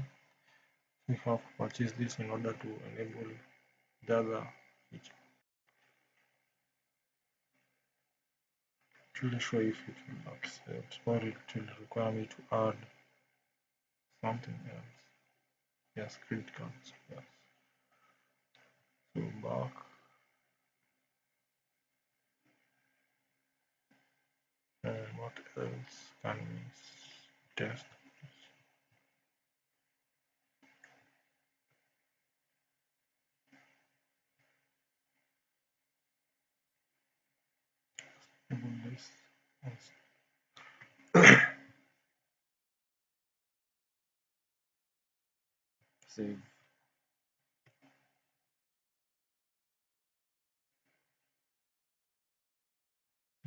We have purchased this in order to enable the other feature. Not really sure if it will accept or it will require me to add something else. Yes, credit cards. Yes. So back. And what else can we test? Enable this. Save.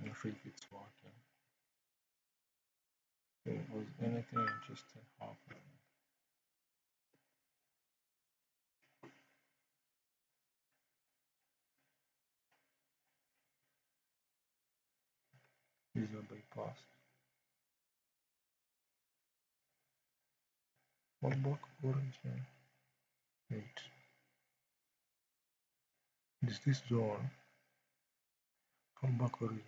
If it's working. So was anything interesting happening? User bypass. What block origin? Wait. Is this zone? Back origin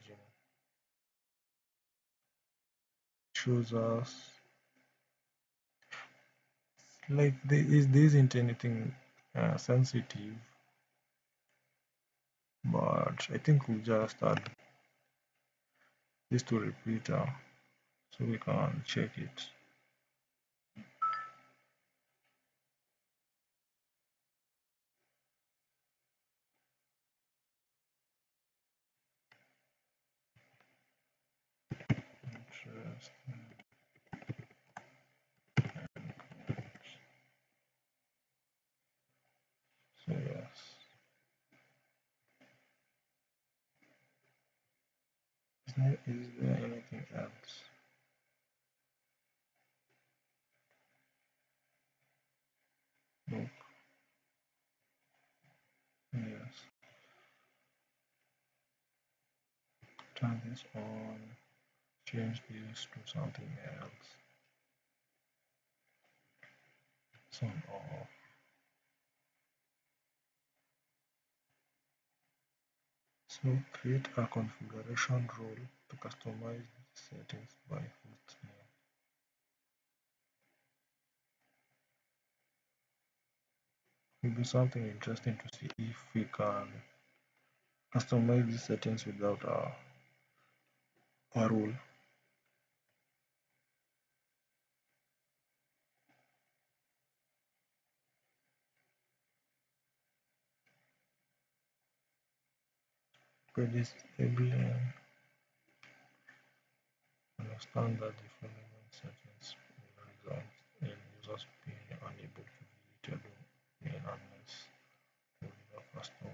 shows us like there isn't anything sensitive, but I think we'll just add this to repeater so we can check it. Interesting. So yes. Is there anything else? Nope. Yes. Turn this on. Change this to something else. Turn off. So create a configuration role to customize the settings by hostname. Will be something interesting to see if we can customize the settings without a rule. Predisabling understand that the following settings will result in users being unable to view their domain unless they will custom.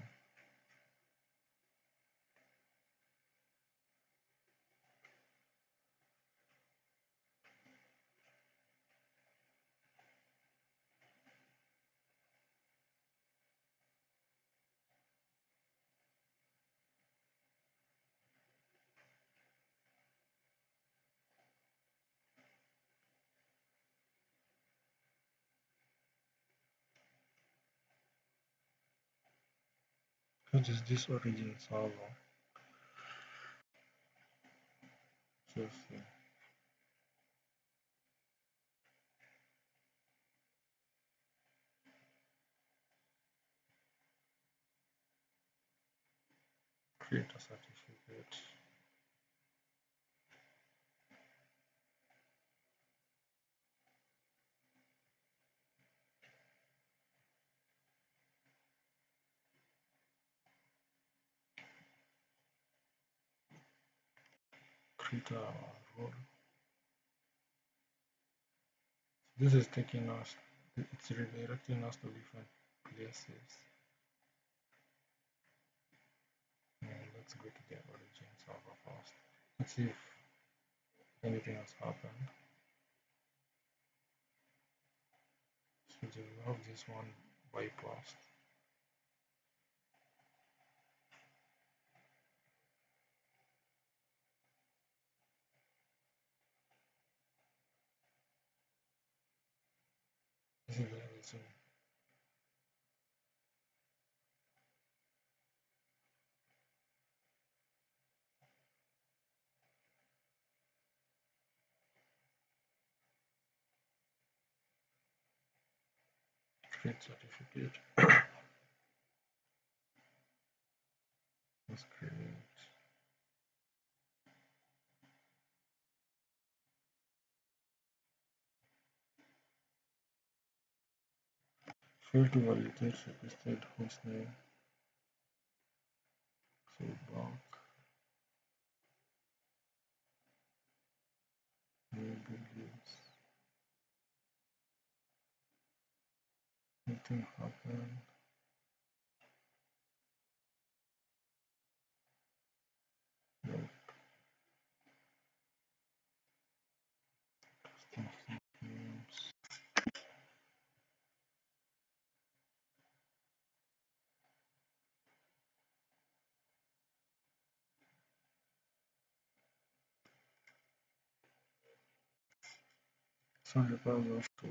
What is this origin server? So create a certificate. Create a role. This is taking us, it's redirecting us to different places. Let's go to the origin server first. Let's see if anything has happened. So we have this one bypassed. This is very soon. Create certificate. Let's create. Fail to validate requested hostname. So back. Enable gives. Nothing happened. No custom names. So requires us to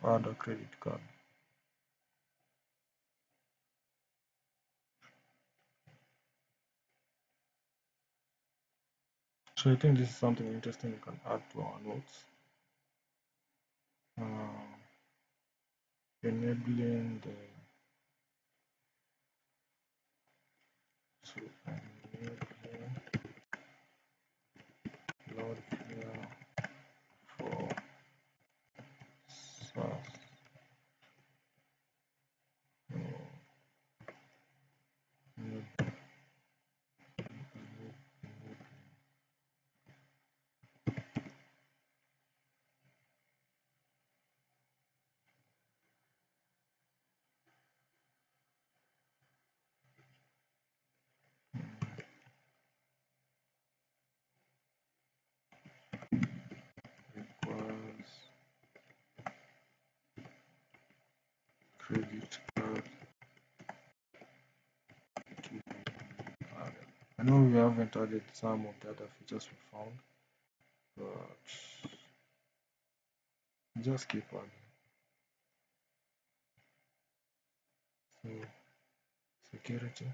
add a credit card. So I think this is something interesting we can add to our notes. Uh, enabling the so enabling Cloudflare for SaaS. Requires credit card to be added. I know we haven't added some of the other features we found, but just keep adding. So security.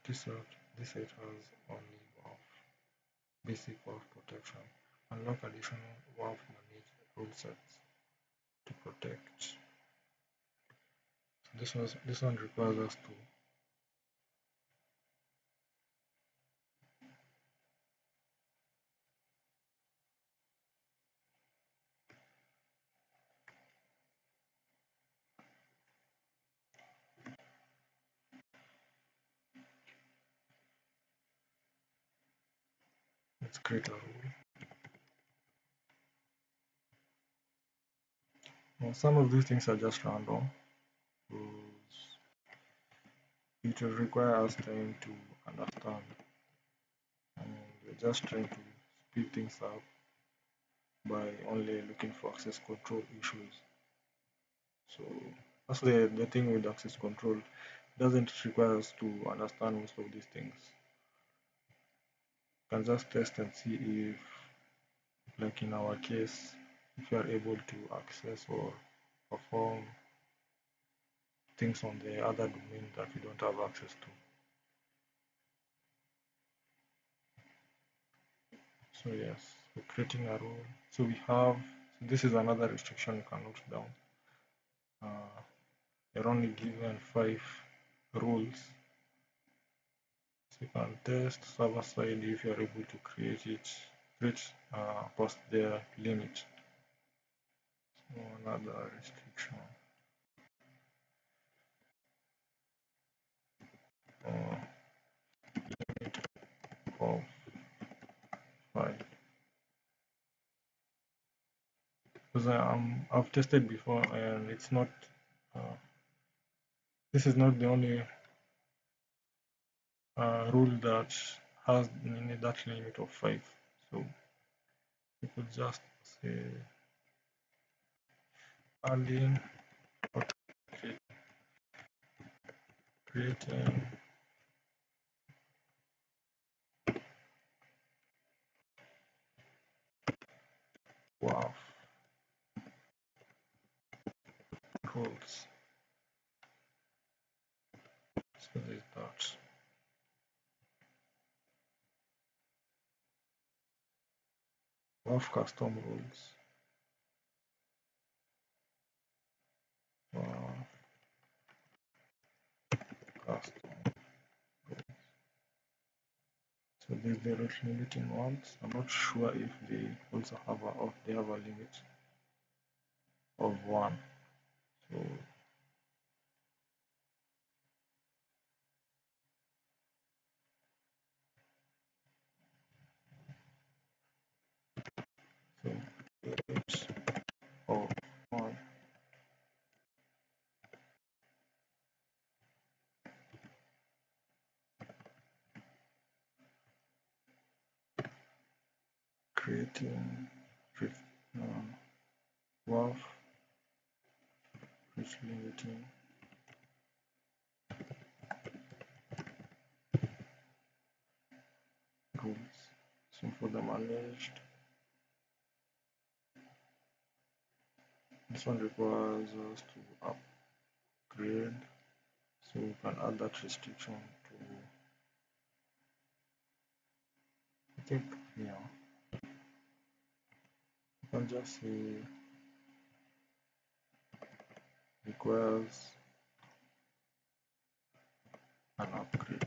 This site, this site has only WAF, basic WAF protection. Unlock additional WAF managed rule sets to protect. This one requires us to let's create a rule. Now, some of these things are just random. It will require us time to understand, and we're just trying to speed things up by only looking for access control issues. So that's the thing with access control. It doesn't require us to understand most of these things. You can just test and see if, like in our case, if you are able to access or perform things on the other domain that we don't have access to. So yes, we're creating a rule. So we have, so this is another restriction you can note down. You're only given 5 rules. So you can test server side if you're able to create past their limit. So another restriction. Limit of 5. Because I've tested before and it's not, uh, this is not the only rule that has that limit of 5. So you could just say adding or creating WAF rules. So there's that. WAF custom rules. WAF custom. So there's the rate limiting ones. I'm not sure if they also have they have a limit of 1. So so limit of 1. Creating WAF rate limiting rules. So for the managed, this one requires us to upgrade. So we can add that restriction to, I think, yeah, you can just say requires an upgrade.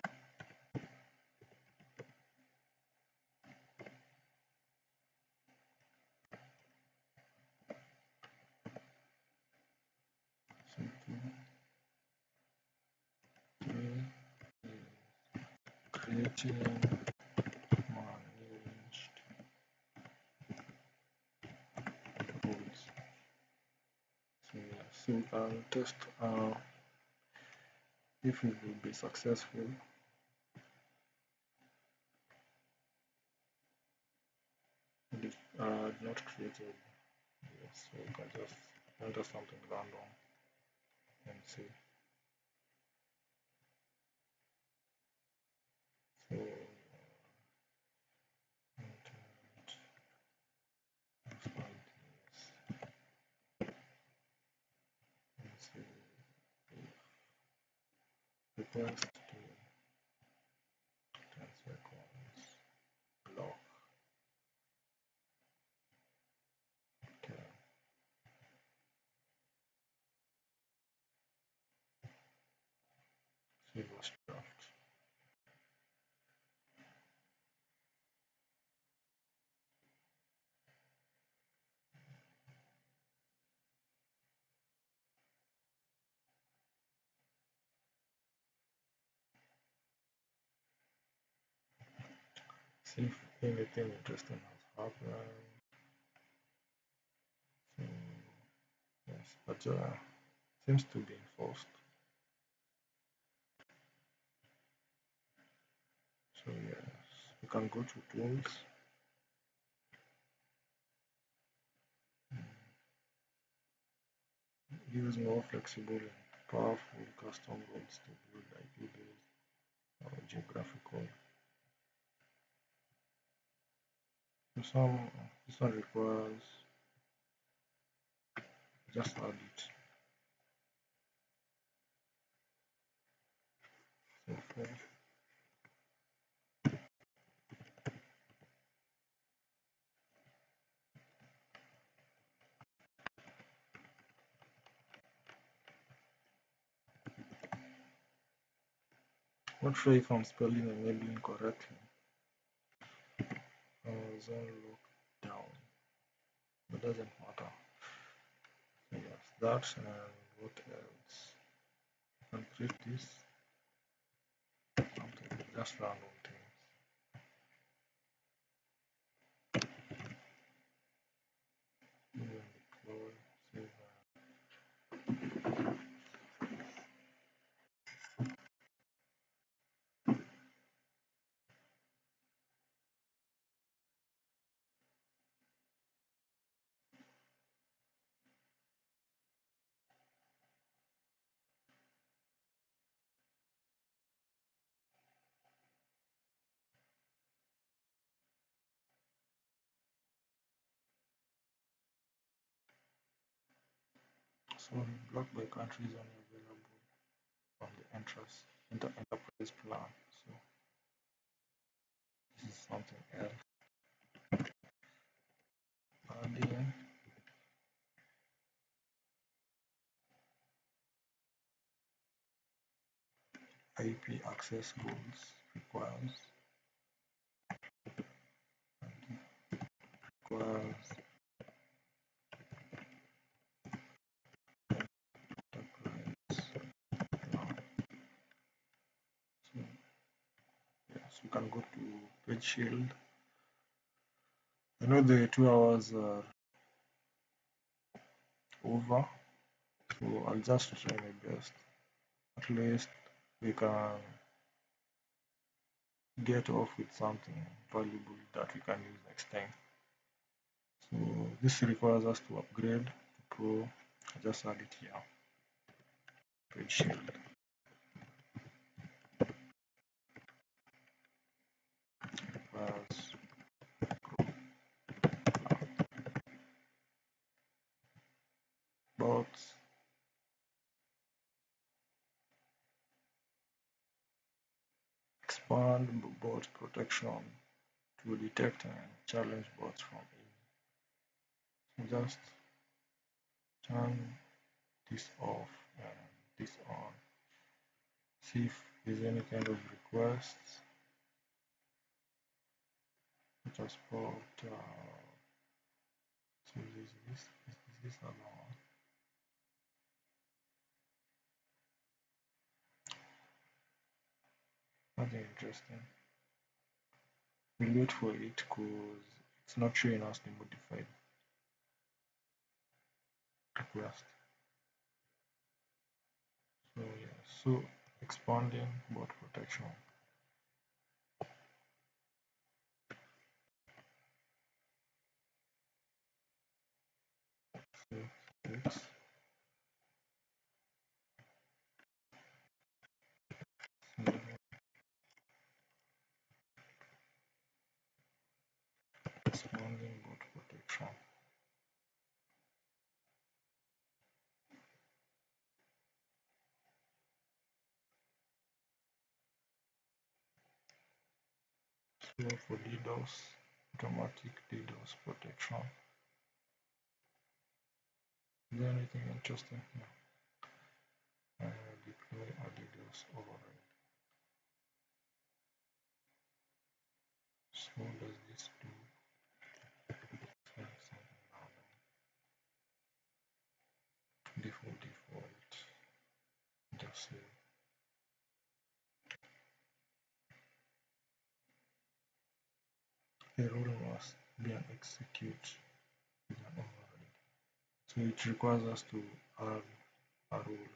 Simply creating managed rules. So yeah, so we can test if it will be successful. Not created. Yes, so we can just enter something random and see. So enter and see request to transfer coins block. Okay, save as draft. See if anything interesting has happened. So yes, but seems to be enforced. So yes, we can go to tools, use more flexible and powerful custom rules to build IP-based or geographical. So this one requires just add it. So for not sure if I'm spelling enabling correctly. Zone lockdown, but doesn't matter. So yes, that and what else? I can create this something just random things. Even deploy, save. So blocked by countries only available on the enterprise plan. So this is something else. Adding IP access rules requires enterprise plan. So yes, we can go to page shield. I know the 2 hours are over, so I'll just try my best. At least we can get off with something valuable that we can use next time. So this requires us to upgrade to Pro. I just add it here. Page shield. Requires bots expand bot protection to detect and challenge bots from in. So just turn this off and this on. See if there's any kind of requests. Let us put so this other one. Nothing interesting. We'll wait for it because it's not showing us the modified request. So yeah, so expanding bot protection. So it's expanding bot protection. So for DDoS, automatic DDoS protection. Is there anything interesting here? Deploy a DDoS override. So what does this do? Something random. Default. Just say a rule must be an execute with an override. So it requires us to add a rule.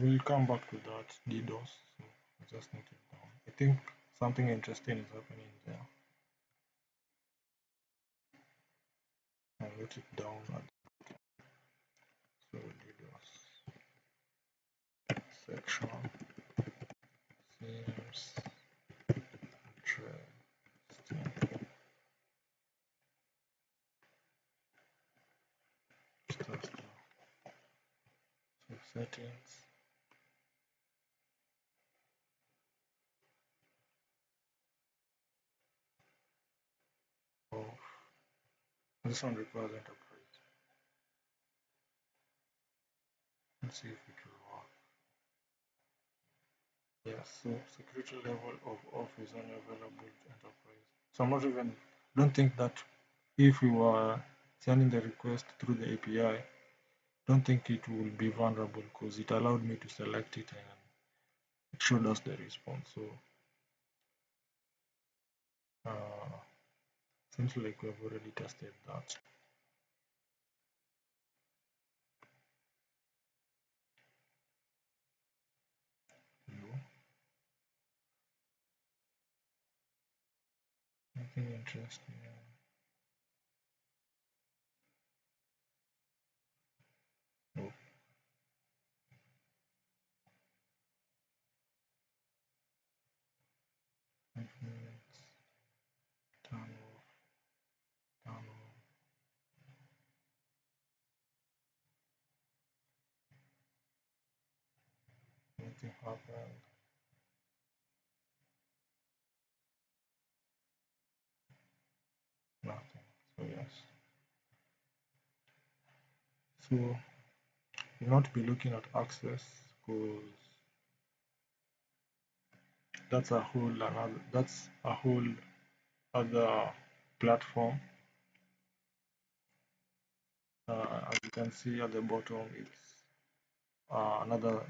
We'll come back to that DDoS. So I just note it down. I think something interesting is happening there. I'll note it down at so DDoS section seems interesting. Start so settings of this one requires enterprise. Let's see if it will work. Yes, so security level of off is only available to enterprise. So I'm not even don't think that if we were sending the request through the API, don't think it will be vulnerable because it allowed me to select it and it showed us the response. So uh, seems like we have already tested that. No, nothing interesting. No, 5 minutes. Turn off. Turn on. Nothing happened. Nothing. So yes. So you'll not be looking at access because that's a whole other platform. As you can see at the bottom, it's another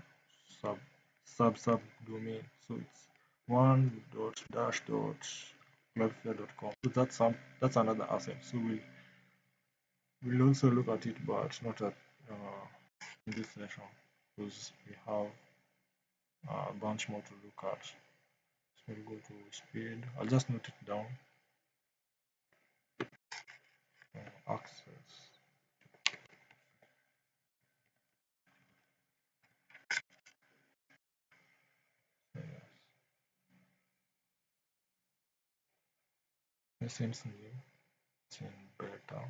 sub sub domain. So it's one dot dash dot cloudflare.com. So that's another asset. So we'll also look at it, but not at in this session because we have a bunch more to look at. So we'll go to speed. I'll just note it down. access. So yes, this seems new. It's in beta.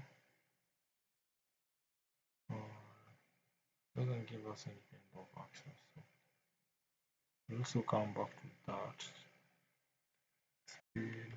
Doesn't give us any kind of access. So we'll also come back to that. Speed,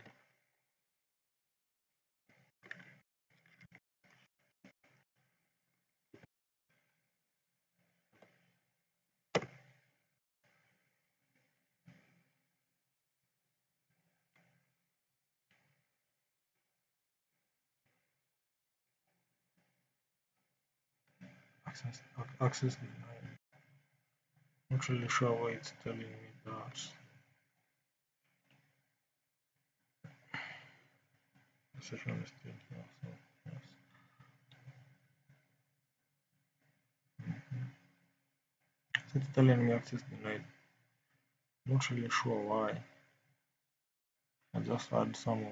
access denied. Not really sure why it's telling me that. The session is still here, so yes. So it's telling me access denied. Not really sure why. I just add some of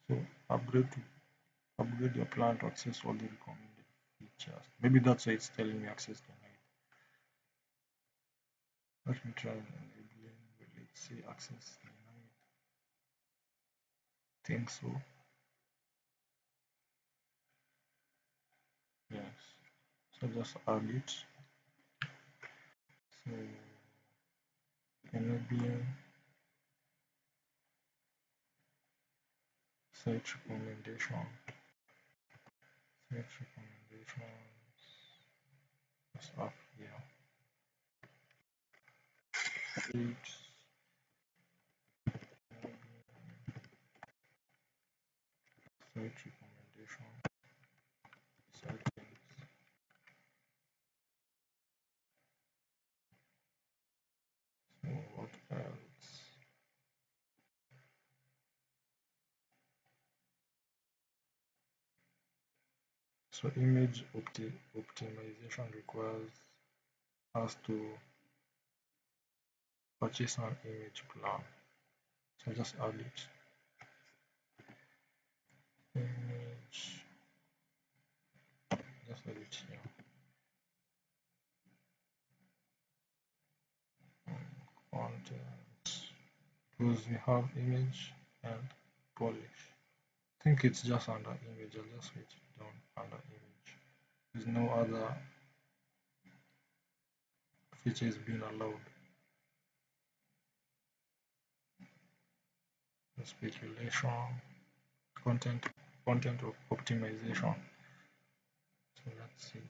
so upgrade your plan to access all the recommended features. Maybe that's why it's telling me access denied. Let me try enabling. Will it say access denied? Think so. Yes. So just add it. So enabling search recommendation. Search recommendations. Just up here. Page. Search recommendation. Settings. So what else? So image optimization requires us to purchase an image plan. So just add it. Image, just add it here. Content, because we have image and polish. I think it's just under image. I'll just switch it down under image. There's no other features being allowed. Speculation, content of optimization. So let's see.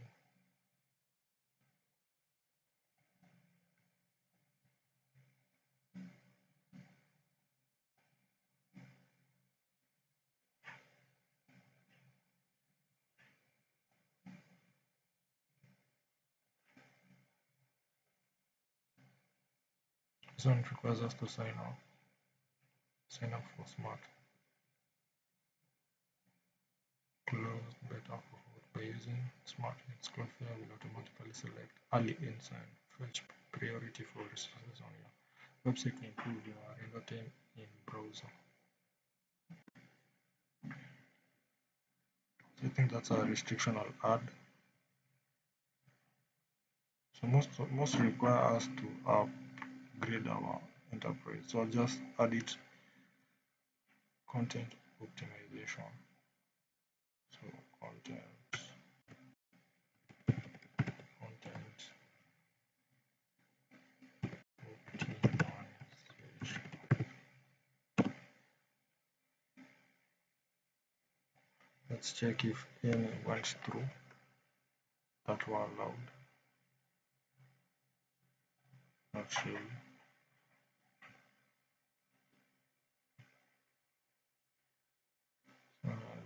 This one requires us to sign up. Sign up for smart. Closed beta cohort by using smart hits. Cloudflare will automatically select early in sign. Fetch priority for resources on your website to improve your render time in browser. So I think that's a restriction I'll add. So most require us to upgrade our enterprise. So I'll just add it content optimization. So content optimization. Let's check if any went through that were allowed. Not really.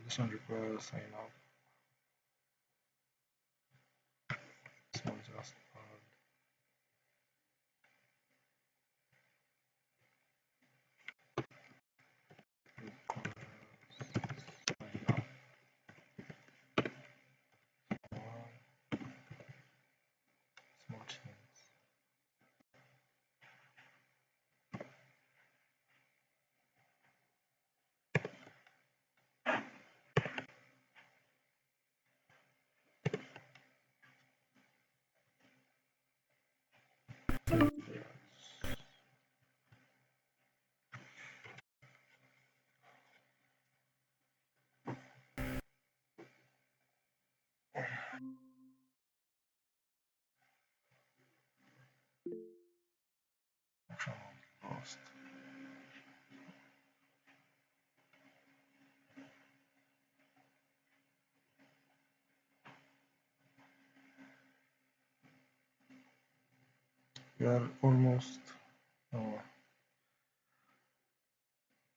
This one requires sign up. So just add sign up one smart hints. We are almost uh,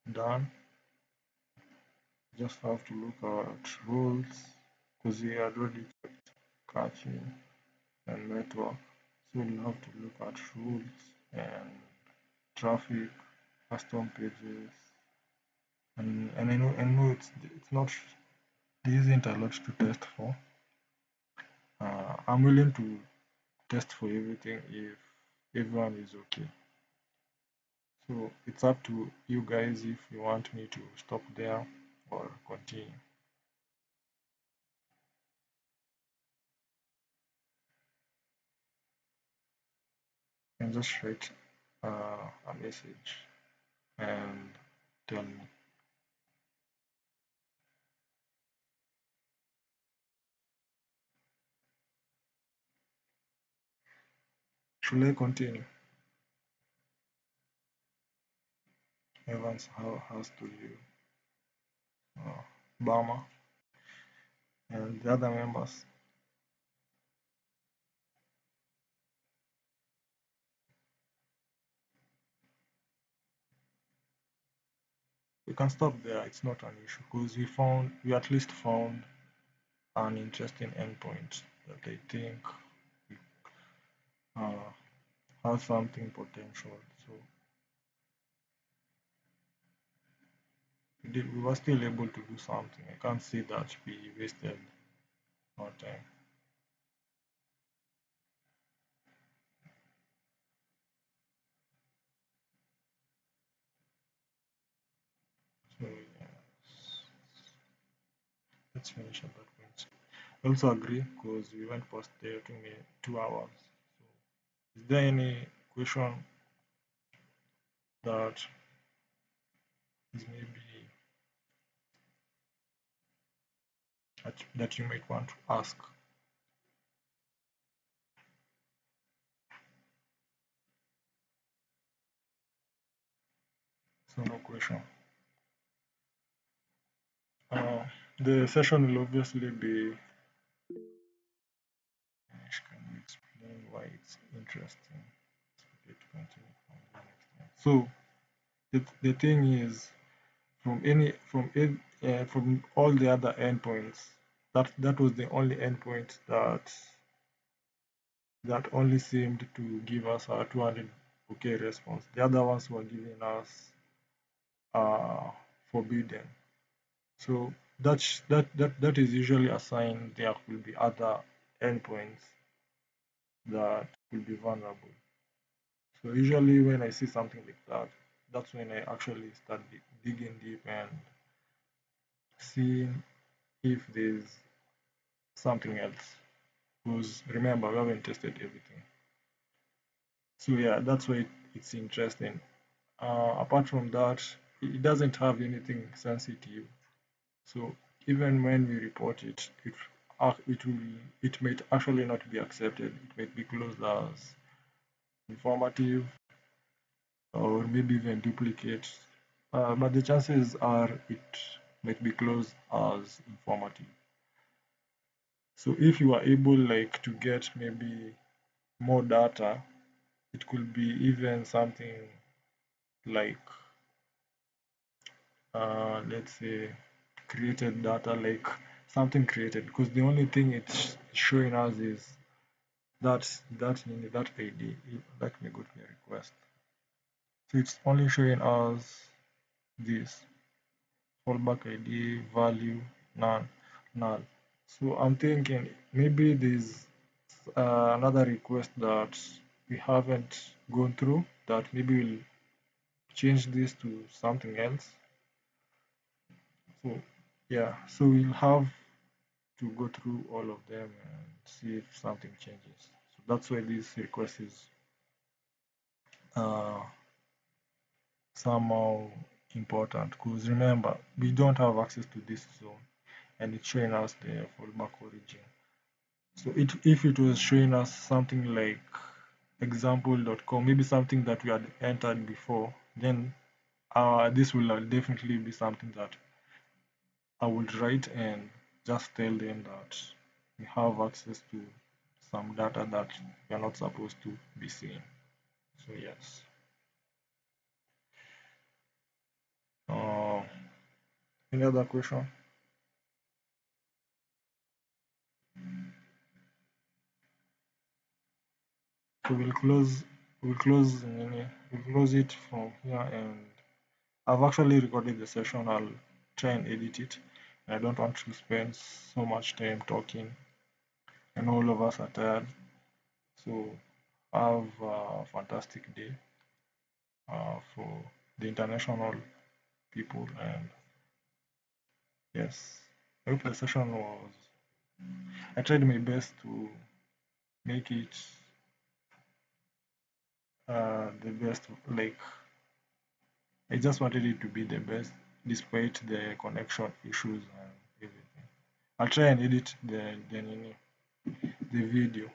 done. Just have to look at rules because we had already caching and network. So we'll have to look at rules and traffic, custom pages, and I know it's not there isn't a lot to test for. I'm willing to test for everything if everyone is okay. So it's up to you guys if you want me to stop there or continue. You can just write a message and tell me. Should I continue? Evans has to you, Bama, and the other members. We can stop there. It's not an issue because we at least found an interesting endpoint that I think uh, has something potential. So we were still able to do something. I can't say that we wasted our time. So yeah, let's finish at that point. I also agree because we went past the 2 hours. So is there any question that is maybe that you might want to ask? So no question. Uh, the session will obviously be finished. Can you explain why it's interesting? Okay, to continue from the next one. So the thing is, from all the other endpoints, that was the only endpoint that only seemed to give us a 200 okay response. The other ones were giving us forbidden. So that is usually a sign there will be other endpoints that will be vulnerable. So usually when I see something like that, that's when I actually start digging deep and seeing if there's something else. Because remember, we haven't tested everything. So yeah, that's why it's interesting. Apart from that, it doesn't have anything sensitive. So even when we report it, it might actually not be accepted. It might be closed as informative or maybe even duplicate. But the chances are it might be closed as informative. So if you are able like to get maybe more data, it could be even something like let's say created data, like something created, because the only thing it's showing us is that ID. Let me go to the request. So it's only showing us this fallback ID value none null. So I'm thinking maybe there's another request that we haven't gone through that maybe we'll change this to something else. So yeah, so we'll have to go through all of them and see if something changes. So that's why this request is uh, somehow important because remember we don't have access to this zone and it's showing us the fallback origin. So if it was showing us something like example.com, maybe something that we had entered before, then this will definitely be something that I would write and just tell them that we have access to some data that we are not supposed to be seeing. So yes. Uh, any other question? So we'll close it from here, and I've actually recorded the session. I'll try and edit it. I don't want to spend so much time talking, and all of us are tired. So have a fantastic day for the international people, and yes, I hope the session was. I tried my best to make it the best. Like I just wanted it to be the best, despite the connection issues and everything. I'll try and edit the video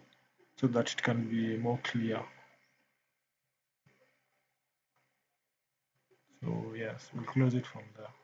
so that it can be more clear. So yes, we'll close it from there.